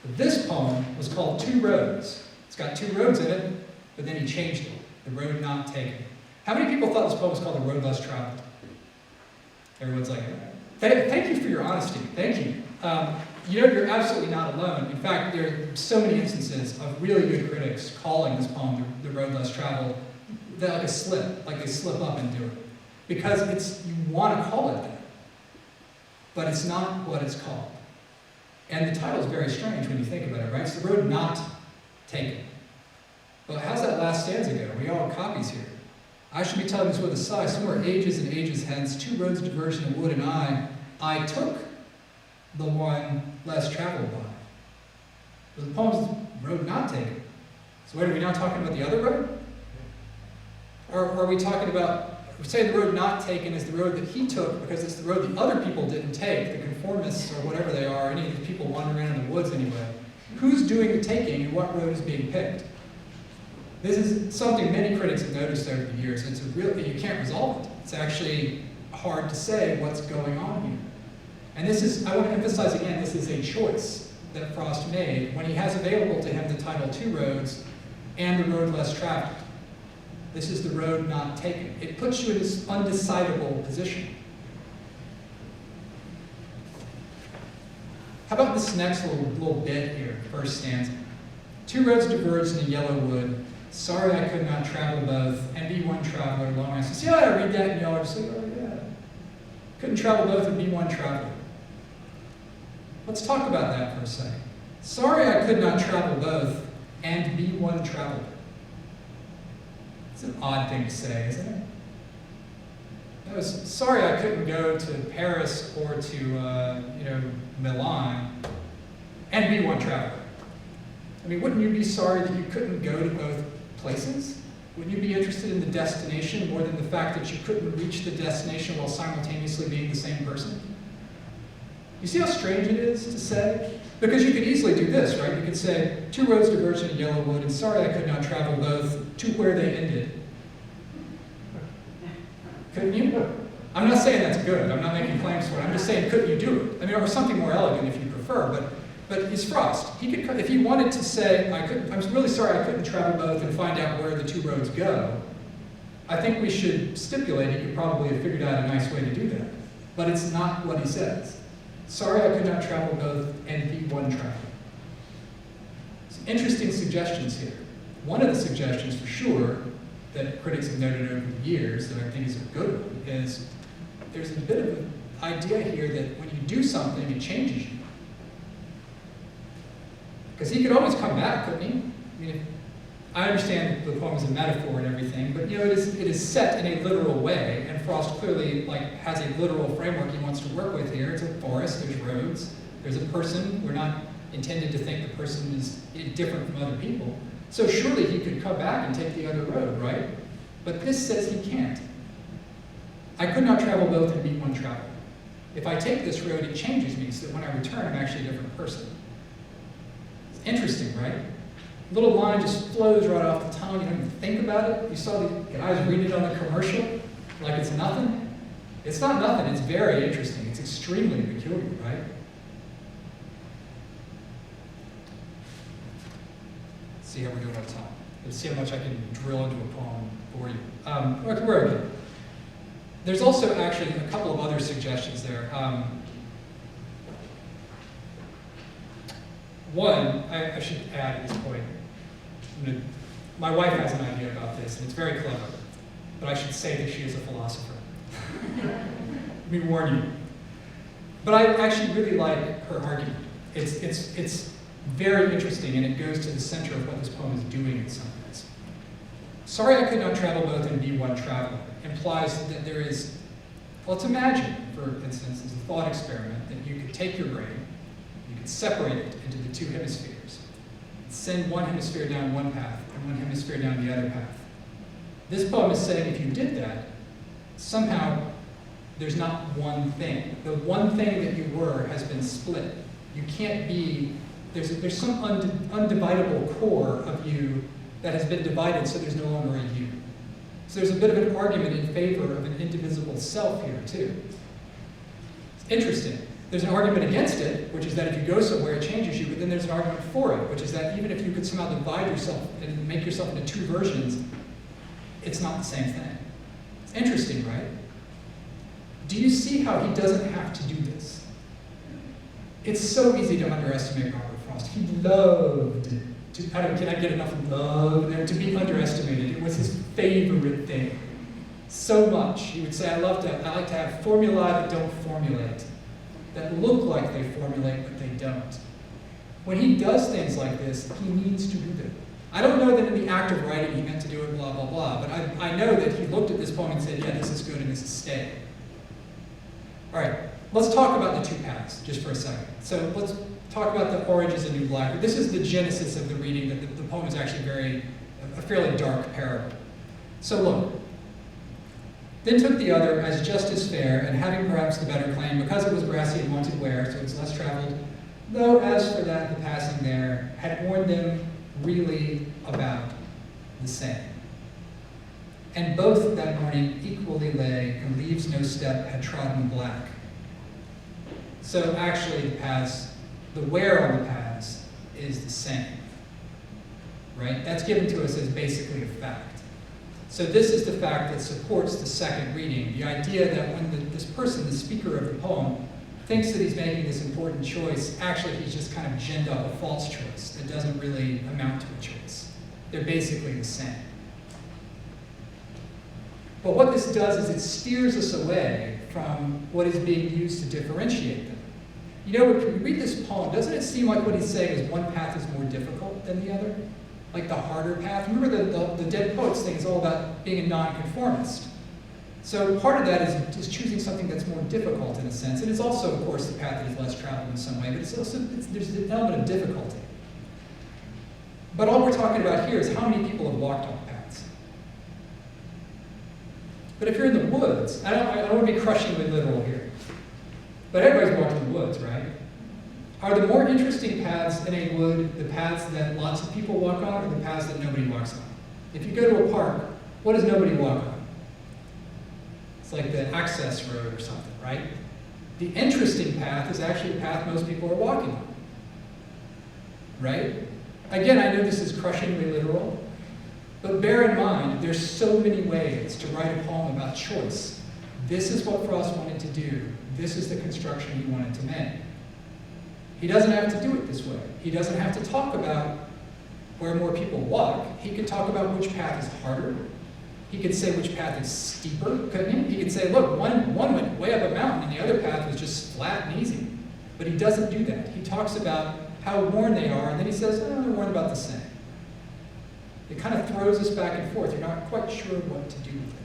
But this poem was called 2 Roads. It's got 2 roads in it, but then he changed it. The road not taken. How many people thought this poem was called The Road Less Traveled? Everyone's like, thank you for your honesty. Thank you. You're absolutely not alone. In fact, there are so many instances of really good critics calling this poem The Road Less Traveled, like a slip, like they slip up and do it. Because you want to call it that, but it's not what it's called. And the title is very strange when you think about it, right? It's The Road Not Taken. Well, how's that last stanza go? We all have copies here. I should be telling this with a sigh. Somewhere ages and ages hence, 2 roads diverged in a wood, and I took the one less traveled by. But the poem's road not taken. So wait, are we now talking about the other road? Or are we talking about, we're saying the road not taken is the road that he took because it's the road the other people didn't take, the conformists or whatever they are, any of the people wandering around in the woods anyway. Who's doing the taking and what road is being picked? This is something many critics have noticed over the years. It's you can't resolve it. It's actually hard to say what's going on here. And this is, I want to emphasize again, this is a choice that Frost made when he has available to him the title 2 roads and the road less traveled. This is the road not taken. It puts you in this undecidable position. How about this next little bit here, first stanza? 2 roads diverged in a yellow wood. Sorry I could not travel both, and be one traveler long I see how I read that and y'all are just like, oh yeah. Couldn't travel both and be one traveler. Let's talk about that for a second. Sorry I could not travel both and be one traveler. It's an odd thing to say, isn't it? I was sorry I couldn't go to Paris or to Milan and be one traveler. I mean, wouldn't you be sorry that you couldn't go to both places? Wouldn't you be interested in the destination more than the fact that you couldn't reach the destination while simultaneously being the same person? You see how strange it is to say? Because you could easily do this, right? You could say, 2 roads diverged in a yellow wood, and sorry I could not travel both to where they ended. Couldn't you? I'm not saying that's good. I'm not making claims for it. I'm just saying, couldn't you do it? I mean, or something more elegant if you prefer, but it's Frost. He could, if he wanted to say, I'm really sorry I couldn't travel both and find out where the 2 roads go, I think we should stipulate he could probably have figured out a nice way to do that. But it's not what he says. Sorry I could not travel both and be one traveler. Some interesting suggestions here. One of the suggestions for sure that critics have noted over the years that I think is a good one is there's a bit of an idea here that when you do something, it changes you. Because he could always come back, couldn't he? I mean, I understand the poem is a metaphor and everything, but it is set in a literal way, and Frost clearly has a literal framework he wants to work with here. It's a forest, there's roads, there's a person. We're not intended to think the person is different from other people. So surely he could come back and take the other road, right? But this says he can't. I could not travel both and be one traveler. If I take this road, it changes me so that when I return, I'm actually a different person. It's interesting, right? Little line just flows right off the tongue. You don't even think about it. You saw the guys read it on the commercial like it's nothing. It's not nothing. It's very interesting. It's extremely peculiar, right? Let's see how we're doing on time. Let's see how much I can drill into a poem for you. We're okay. There's also actually a couple of other suggestions there. One, I should add at this point, my wife has an idea about this, and it's very clever, but I should say that she is a philosopher. Let me warn you. But I actually really like her argument. It's very interesting, and it goes to the center of what this poem is doing in some ways. Sorry I could not travel both and be one traveler implies that there is, let's imagine, for instance, as a thought experiment, that you could take your brain, you could separate it into the 2 hemispheres, send one hemisphere down one path and one hemisphere down the other path. This poem is saying if you did that, somehow there's not one thing. The one thing that you were has been split. You can't be, there's some undividable core of you that has been divided so there's no longer a you. So there's a bit of an argument in favor of an indivisible self here too. It's interesting. There's an argument against it, which is that if you go somewhere, it changes you, but then there's an argument for it, which is that even if you could somehow divide yourself and make yourself into 2 versions, it's not the same thing. It's interesting, right? Do you see how he doesn't have to do this? It's so easy to underestimate Robert Frost. He loved to, can I get enough love there to be underestimated? It was his favorite thing. So much. He would say, I like to have formulae that don't formulate, that look like they formulate, but they don't. When he does things like this, he needs to do them. I don't know that in the act of writing he meant to do it, blah, blah, blah, but I know that he looked at this poem and said, yeah, this is good and this is staying. All right, let's talk about the two paths just for a second. So let's talk about the Orange is the New Black. This is the genesis of the reading, that the poem is actually a fairly dark parable. So look, then took the other as just as fair, and having perhaps the better claim, because it was grassy and wanted wear, so it's less traveled, though as for that the passing there had warned them really about the same. And both that morning equally lay, and leaves no step had trodden black. So actually the paths, the wear on the paths is the same, right? That's given to us as basically a fact. So this is the fact that supports the second reading, the idea that when this person, the speaker of the poem, thinks that he's making this important choice, actually he's just kind of ginned up a false choice that doesn't really amount to a choice. They're basically the same. But what this does is it steers us away from what is being used to differentiate them. You know, when we read this poem, doesn't it seem like what he's saying is one path is more difficult than the other? Like the harder path. Remember the Dead Poets thing is all about being a nonconformist. So part of that is choosing something that's more difficult in a sense. And it's also, of course, the path that is less traveled in some way, but it's also, there's an element of difficulty. But all we're talking about here is how many people have walked on paths. But if you're in the woods, I don't want to be crushingly literal here, but everybody's walked in the woods, right? Are the more interesting paths in a wood the paths that lots of people walk on, or the paths that nobody walks on? If you go to a park, what does nobody walk on? It's like the access road or something, right? The interesting path is actually the path most people are walking on, right? Again, I know this is crushingly literal, but bear in mind, there's so many ways to write a poem about choice. This is what Frost wanted to do. This is the construction he wanted to make. He doesn't have to do it this way. He doesn't have to talk about where more people walk. He could talk about which path is harder. He could say which path is steeper, couldn't he? He could say, look, one went way up a mountain and the other path was just flat and easy. But he doesn't do that. He talks about how worn they are, and then he says, oh, they're worn about the same. It kind of throws us back and forth. You're not quite sure what to do with it.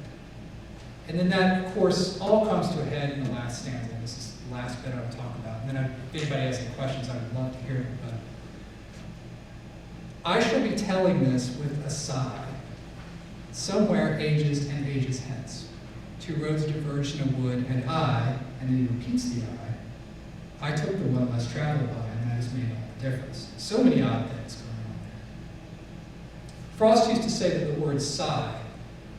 And then that, of course, all comes to a head in the last stanza. This is the last bit I will talk about. And then if anybody has any questions, I would love to hear it. But I shall be telling this with a sigh. Somewhere ages and ages hence, two roads diverged in a wood, and I, and then he repeats the I took the one less traveled by, and that has made all the difference. So many odd things going on there. Frost used to say that the word sigh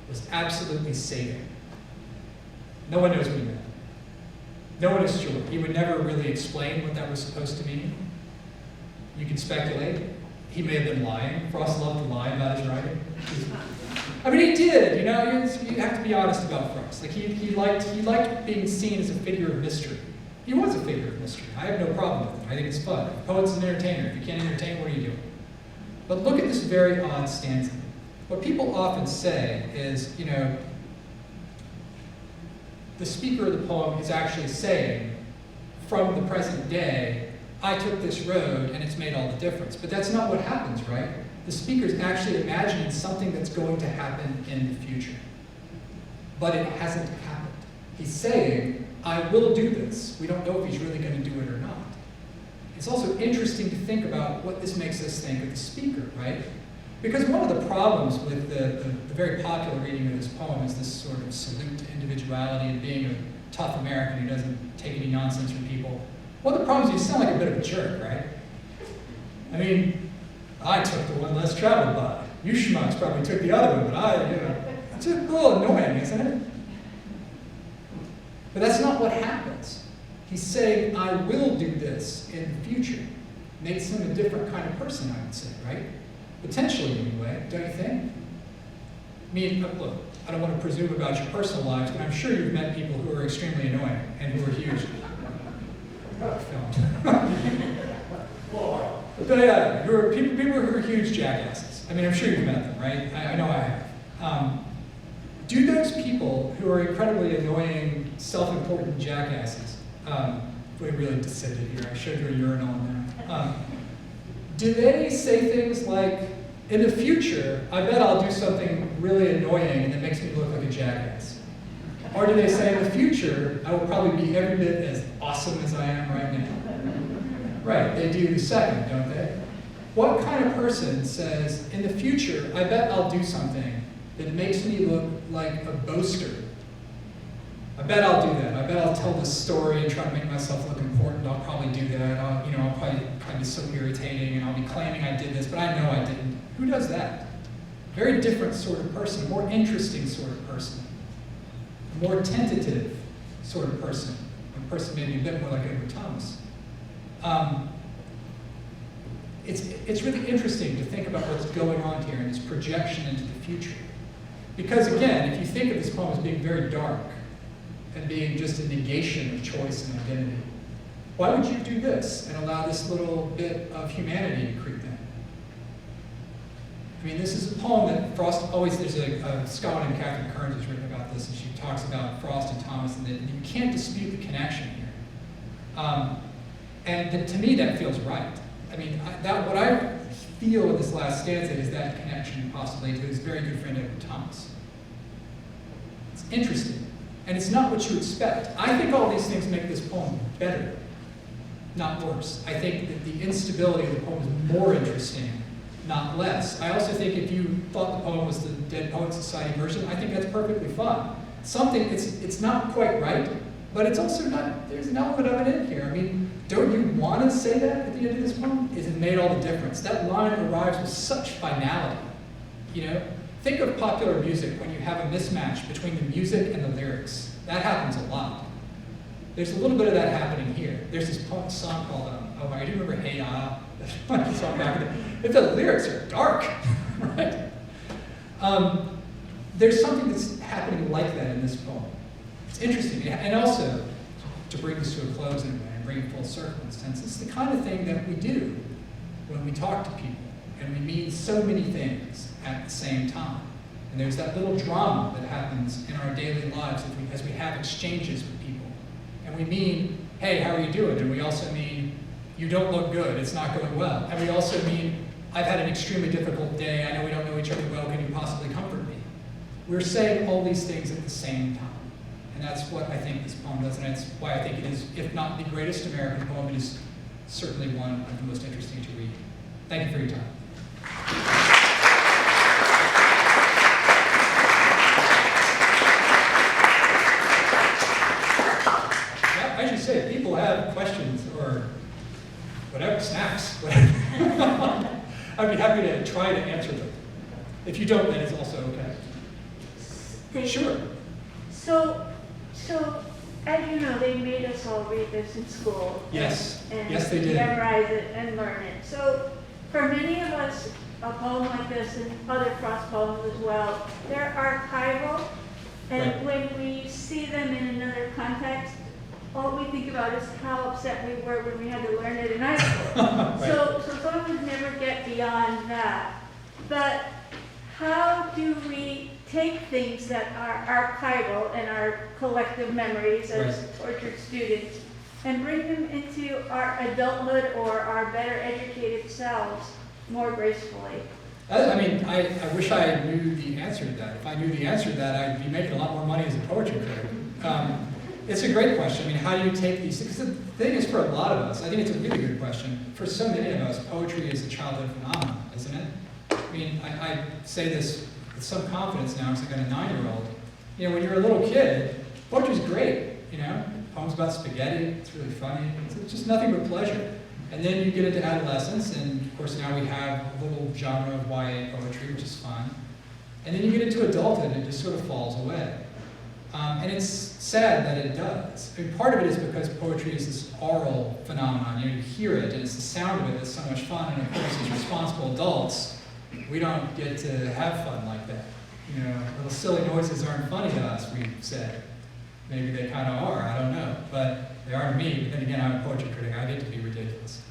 was absolutely saving. No one knows what he meant. No one is sure. He would never really explain what that was supposed to mean. You can speculate. He may have been lying. Frost loved to lie about his writing. I mean, he did. You know, you have to be honest about Frost. Like he liked being seen as a figure of mystery. He was a figure of mystery. I have no problem with it. I think it's fun. A poet's an entertainer. If you can't entertain, what are you doing? But look at this very odd stanza. What people often say is, you know, the speaker of the poem is actually saying, from the present day, I took this road and it's made all the difference. But that's not what happens, right? The speaker's actually imagining something that's going to happen in the future. But it hasn't happened. He's saying, I will do this. We don't know if he's really going to do it or not. It's also interesting to think about what this makes us think of the speaker, right? Because one of the problems with the very popular reading of this poem is this sort of salute to individuality and being a tough American who doesn't take any nonsense from people. One of the problems is you sound like a bit of a jerk, right? I mean, I took the one less traveled by. You schmucks probably took the other one, but it's a little annoying, isn't it? But that's not what happens. He's saying, I will do this in the future. Makes him a different kind of person, I would say, right? Potentially, anyway, don't you think? I mean, look, I don't want to presume about your personal lives, but I'm sure you've met people who are extremely annoying and who are huge. But yeah, people who are huge jackasses. I mean, I'm sure you've met them, right? I know I have. Do those people who are incredibly annoying, self-important jackasses, we really descended here, I showed you a urinal in there. Do they say things like, in the future, I bet I'll do something really annoying and that makes me look like a jackass. Or do they say, in the future, I will probably be every bit as awesome as I am right now? Right, they do the second, don't they? What kind of person says, in the future, I bet I'll do something that makes me look like a boaster? I bet I'll do that. I bet I'll tell this story and try to make myself look important. I'll probably do that. I'll probably be so irritating, and I'll be claiming I did this, but I know I didn't. Who does that? Very different sort of person, more interesting sort of person, a more tentative sort of person, a person maybe a bit more like Edward Thomas. It's really interesting to think about what's going on here in this projection into the future. Because again, if you think of this poem as being very dark and being just a negation of choice and identity, why would you do this and allow this little bit of humanity to creep in? I mean, this is a poem that Frost always, there's a scholar named Catherine Kearns who's written about this, and she talks about Frost and Thomas, and that you can't dispute the connection here. To me, that feels right. I mean, what I feel in this last stanza is that connection possibly to his very good friend Edward Thomas. It's interesting, and it's not what you expect. I think all these things make this poem better, not worse. I think that the instability of the poem is more interesting, not less. I also think if you thought the poem was the Dead Poets Society version, I think that's perfectly fine. It's not quite right, but it's also not, there's an element of it in here. I mean, don't you want to say that at the end of this poem? It made all the difference. That line arrives with such finality. You know, think of popular music when you have a mismatch between the music and the lyrics. That happens a lot. There's a little bit of that happening here. There's this song called, oh my, do you remember Hey Ah? That's a funny song back then. If the lyrics are dark, right? There's something that's happening like that in this poem. It's interesting, and also, to bring this to a close anyway, and bring it full circle in a sense, it's the kind of thing that we do when we talk to people, and we mean so many things at the same time. And there's that little drama that happens in our daily lives as we have exchanges with people. And we mean, hey, how are you doing? And we also mean, you don't look good, it's not going well. And we also mean, I've had an extremely difficult day, I know we don't know each other well, can you possibly comfort me? We're saying all these things at the same time. And that's what I think this poem does, and that's why I think it is, if not the greatest American poem, it is certainly one of the most interesting to read. Thank you for your time. I should say, if people have questions or whatever, snacks, whatever, I'd be happy to try to answer them. If you don't, then it's also okay. Sure. So, as you know, they made us all read this in school. Yes. And yes, they did. Memorize it and learn it. So, for many of us, a poem like this and other Frost poems as well, they're archival. And when we see them in another context, all we think about is how upset we were when we had to learn it in high school. Right. So some of us never get beyond that. But how do we take things that are archival and our collective memories as tortured students and bring them into our adulthood or our better educated selves more gracefully? I wish I knew the answer to that. If I knew the answer to that, I'd be making a lot more money as a poetry critic. It's a great question. I mean, how do you take these things? The thing is, for a lot of us, I think it's a really good question. For so many of us, poetry is a childhood phenomenon, isn't it? I mean, I say this with some confidence now because I've got a 9-year-old. You know, when you're a little kid, poetry's great, you know? Poems about spaghetti, it's really funny. It's just nothing but pleasure. And then you get into adolescence, and of course now we have a little genre of YA poetry, which is fun. And then you get into adulthood, and it just sort of falls away. And it's sad that it does. I mean, part of it is because poetry is this oral phenomenon. You hear it, and it's the sound of it that's so much fun. And of course, as responsible adults, we don't get to have fun like that. You know, little silly noises aren't funny to us, we say. Maybe they kind of are, I don't know. But they are to me. But then again, I'm a poetry critic. I get to be ridiculous.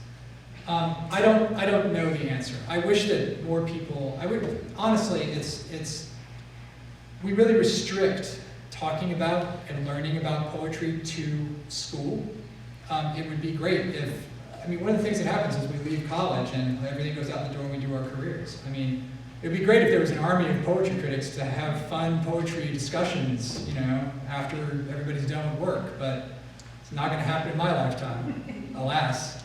I don't know the answer. I wish that more people. Honestly, we really restrict talking about and learning about poetry to school. It would be great if I mean, one of the things that happens is we leave college and everything goes out the door and we do our careers. I mean, it would be great if there was an army of poetry critics to have fun poetry discussions, you know, after everybody's done with work, but it's not going to happen in my lifetime, alas.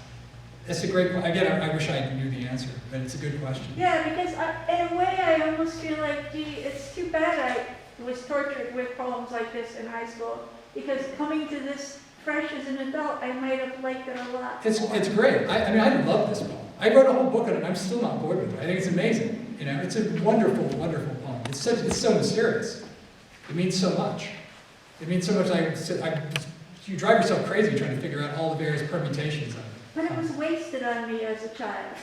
That's a great, again, I wish I knew the answer, but it's a good question. Yeah, because in a way I almost feel like, gee, it's too bad I was tortured with poems like this in high school, because coming to this fresh as an adult, I might have liked it a lot. It's great. I mean, I love this poem. I wrote a whole book on it, and I'm still not bored with it. I think it's amazing. You know, it's a wonderful, wonderful poem. It's so mysterious. It means so much. It means so much. You drive yourself crazy trying to figure out all the various permutations of it. But it was wasted on me as a child.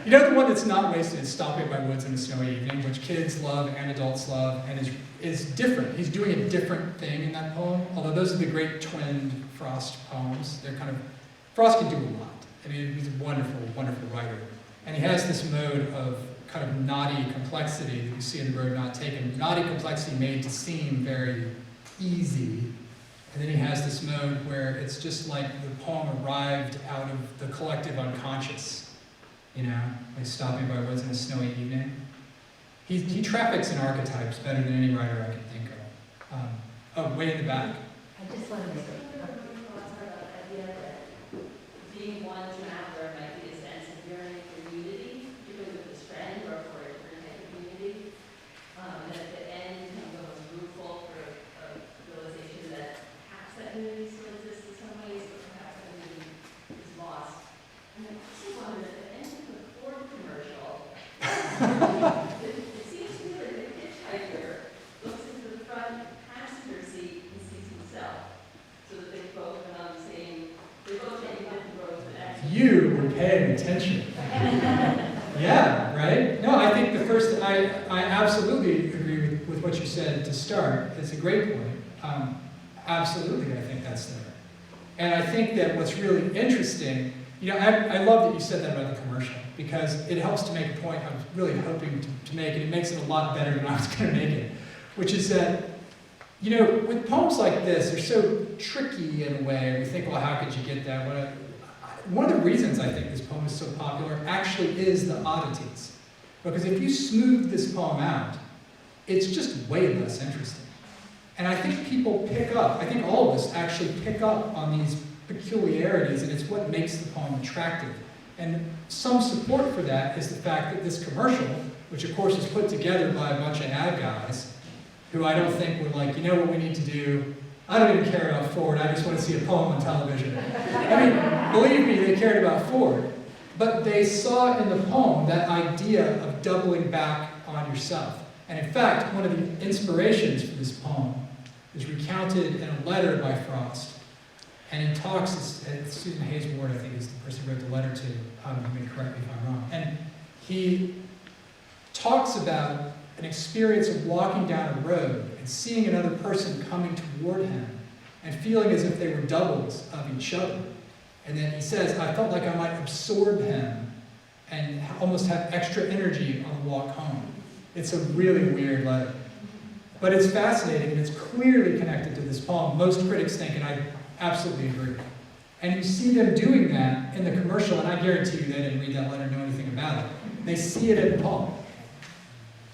You know, the one that's not wasted is Stopping by Woods in a Snowy Evening, which kids love and adults love, and is different. He's doing a different thing in that poem, although those are the great twinned Frost poems. They're kind of, Frost can do a lot. I mean, he's a wonderful, wonderful writer. And he has this mode of kind of naughty complexity that you see in The Road Not Taken. Naughty complexity made to seem very easy. And then he has this mode where it's just like the poem arrived out of the collective unconscious, you know, like Stopping by Woods in a Snowy Evening. He traffics in archetypes better than any writer I can think of. Oh, way in the back. I just want to make a idea that being one traveler might be a sense of yearning for unity, particularly with his friend or for a different type of community. And at the end, comes almost rueful for a realization that perhaps that unity still exists in some ways, but perhaps that unity is lost. And I also wondered at the end of the Ford commercial, it seems to me that the hitchhiker looks into the front passenger seat and sees himself, so that they both went on the same, they both take different roads, but actually. You were paying attention. Yeah, right? No, I think I absolutely agree with what you said to start. It's a great point. Absolutely, I think that's there. And I think that what's really interesting, you know, I love that you said that about the commercial, because it helps to make a point I was really hoping to make, and it makes it a lot better than I was going to make it, which is that, you know, with poems like this, they're so tricky in a way. We think, well, how could you get that? One of the reasons I think this poem is so popular actually is the oddities. Because if you smooth this poem out, it's just way less interesting. And I think people pick up, I think all of us actually pick up on these peculiarities, and it's what makes the poem attractive. And some support for that is the fact that this commercial, which of course is put together by a bunch of ad guys, who I don't think were like, you know what we need to do? I don't even care about Ford, I just want to see a poem on television. I mean, believe me, they cared about Ford. But they saw in the poem that idea of doubling back on yourself. And in fact, one of the inspirations for this poem is recounted in a letter by Frost. And he talks, Susan Hayes Ward, I think, is the person who wrote the letter to, you may correct me if I'm wrong. And he talks about an experience of walking down a road and seeing another person coming toward him and feeling as if they were doubles of each other. And then he says, I felt like I might absorb him and almost have extra energy on the walk home. It's a really weird letter. But it's fascinating, and it's clearly connected to this poem. Most critics think, and I absolutely agree. And you see them doing that in the commercial, and I guarantee you they didn't read that letter or know anything about it. They see it in the poem,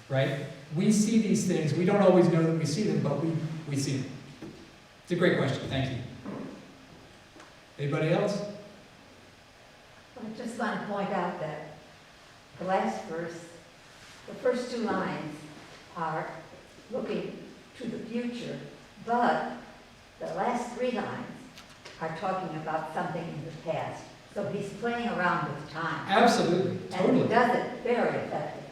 right? We see these things. We don't always know that we see them, but we see them. It's a great question. Thank you. Anybody else? I just want to point out that the last verse, the first two lines are looking to the future, but the last three lines are talking about something in the past. So he's playing around with time. Absolutely. Totally. And he does it very effectively.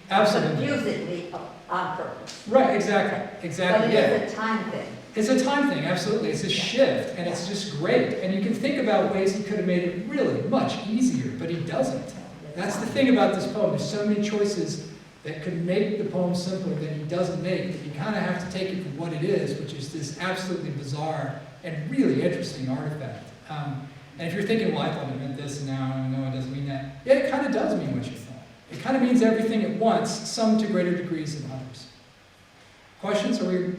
Absolutely. Confusingly on purpose. Right, exactly. Exactly. But it is a time thing. It's a time thing, absolutely. It's a shift, and it's just great. And you can think about ways he could have made it really much easier, but he doesn't. That's the thing about this poem. There's so many choices that could make the poem simpler that he doesn't make, that you kind of have to take it for what it is, which is this absolutely bizarre and really interesting artifact. And if you're thinking, well, I thought it meant this, and now no, it doesn't mean that. Yeah, it kind of does mean what you thought. It kind of means everything at once, some to greater degrees than others. Questions? Are we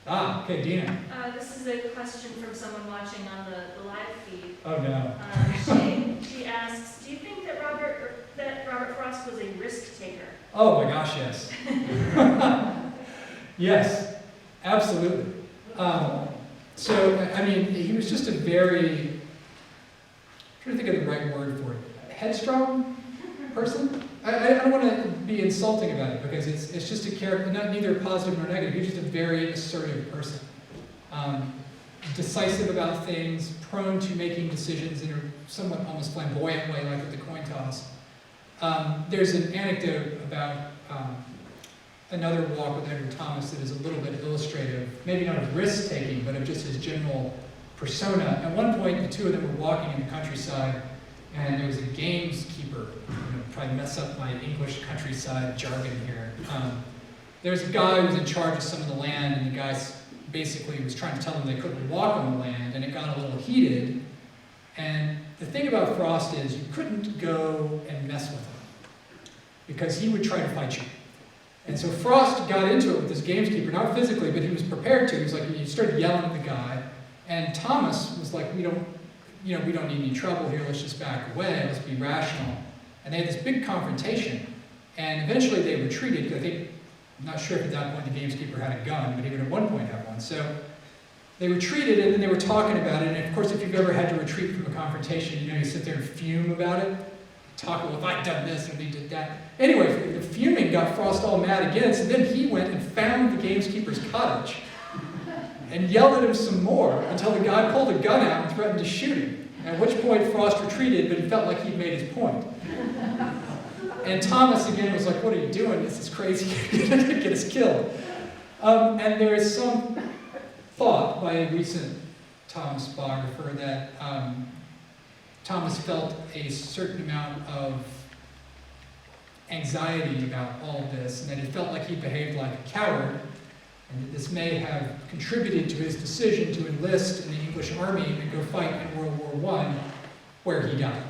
Ah, okay, Dina. This is a question from someone watching on the live feed. Oh, no. She asks, do you think that Robert Frost was a risk taker? Oh my gosh, yes. Yes, absolutely. So, I mean, he was just a very, I'm trying to think of the right word for it, headstrong person? I don't want to be insulting about it because it's just a character, neither positive nor negative. He's just a very assertive person. Decisive about things, prone to making decisions in a somewhat almost flamboyant way, like with the coin toss. There's an anecdote about another walk with Edward Thomas that is a little bit illustrative, maybe not of risk-taking, but of just his general persona. At one point, the two of them were walking in the countryside, and there was a gameskeeper, probably mess up my English countryside jargon here. There was a guy who was in charge of some of the land, and the guy basically was trying to tell them they couldn't walk on the land, and it got a little heated. And the thing about Frost is you couldn't go and mess with him, because he would try to fight you. And so Frost got into it with this gameskeeper, not physically, but he was prepared to. He was like, he started yelling at the guy, and Thomas was like, we don't need any trouble here, let's just back away, let's be rational. And they had this big confrontation, and eventually they retreated, because I think, I'm not sure if at that point the gameskeeper had a gun, but he would at one point have one. So they retreated, and then they were talking about it, and of course if you've ever had to retreat from a confrontation, you sit there and fume about it. Talk about, if I'd done this, and they did that. Anyway, the fuming got Frost all mad again, so then he went and found the gameskeeper's cottage and yelled at him some more until the guy pulled a gun out and threatened to shoot him, at which point Frost retreated, but he felt like he'd made his point. And Thomas again was like, what are you doing? This is crazy. You're going to get us killed. And there is some thought by a recent Thomas biographer that Thomas felt a certain amount of anxiety about all of this, and that he felt like he behaved like a coward, and that this may have contributed to his decision to enlist in the English army and go fight in World War I, where he died.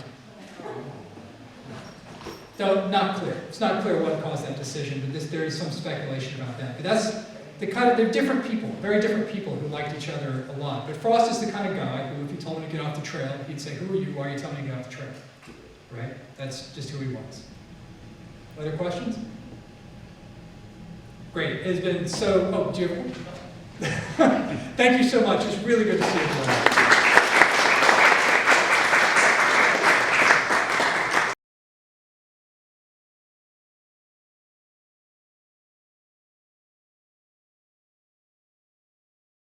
Though not clear. It's not clear what caused that decision, but there is some speculation about that. But that's they're different people, very different people who liked each other a lot. But Frost is the kind of guy who, if you told him to get off the trail, he'd say, who are you? Why are you telling me to get off the trail? Right? That's just who he was. Other questions? Great. It has been so... Oh, do you have one? Thank you so much. It's really good to see you.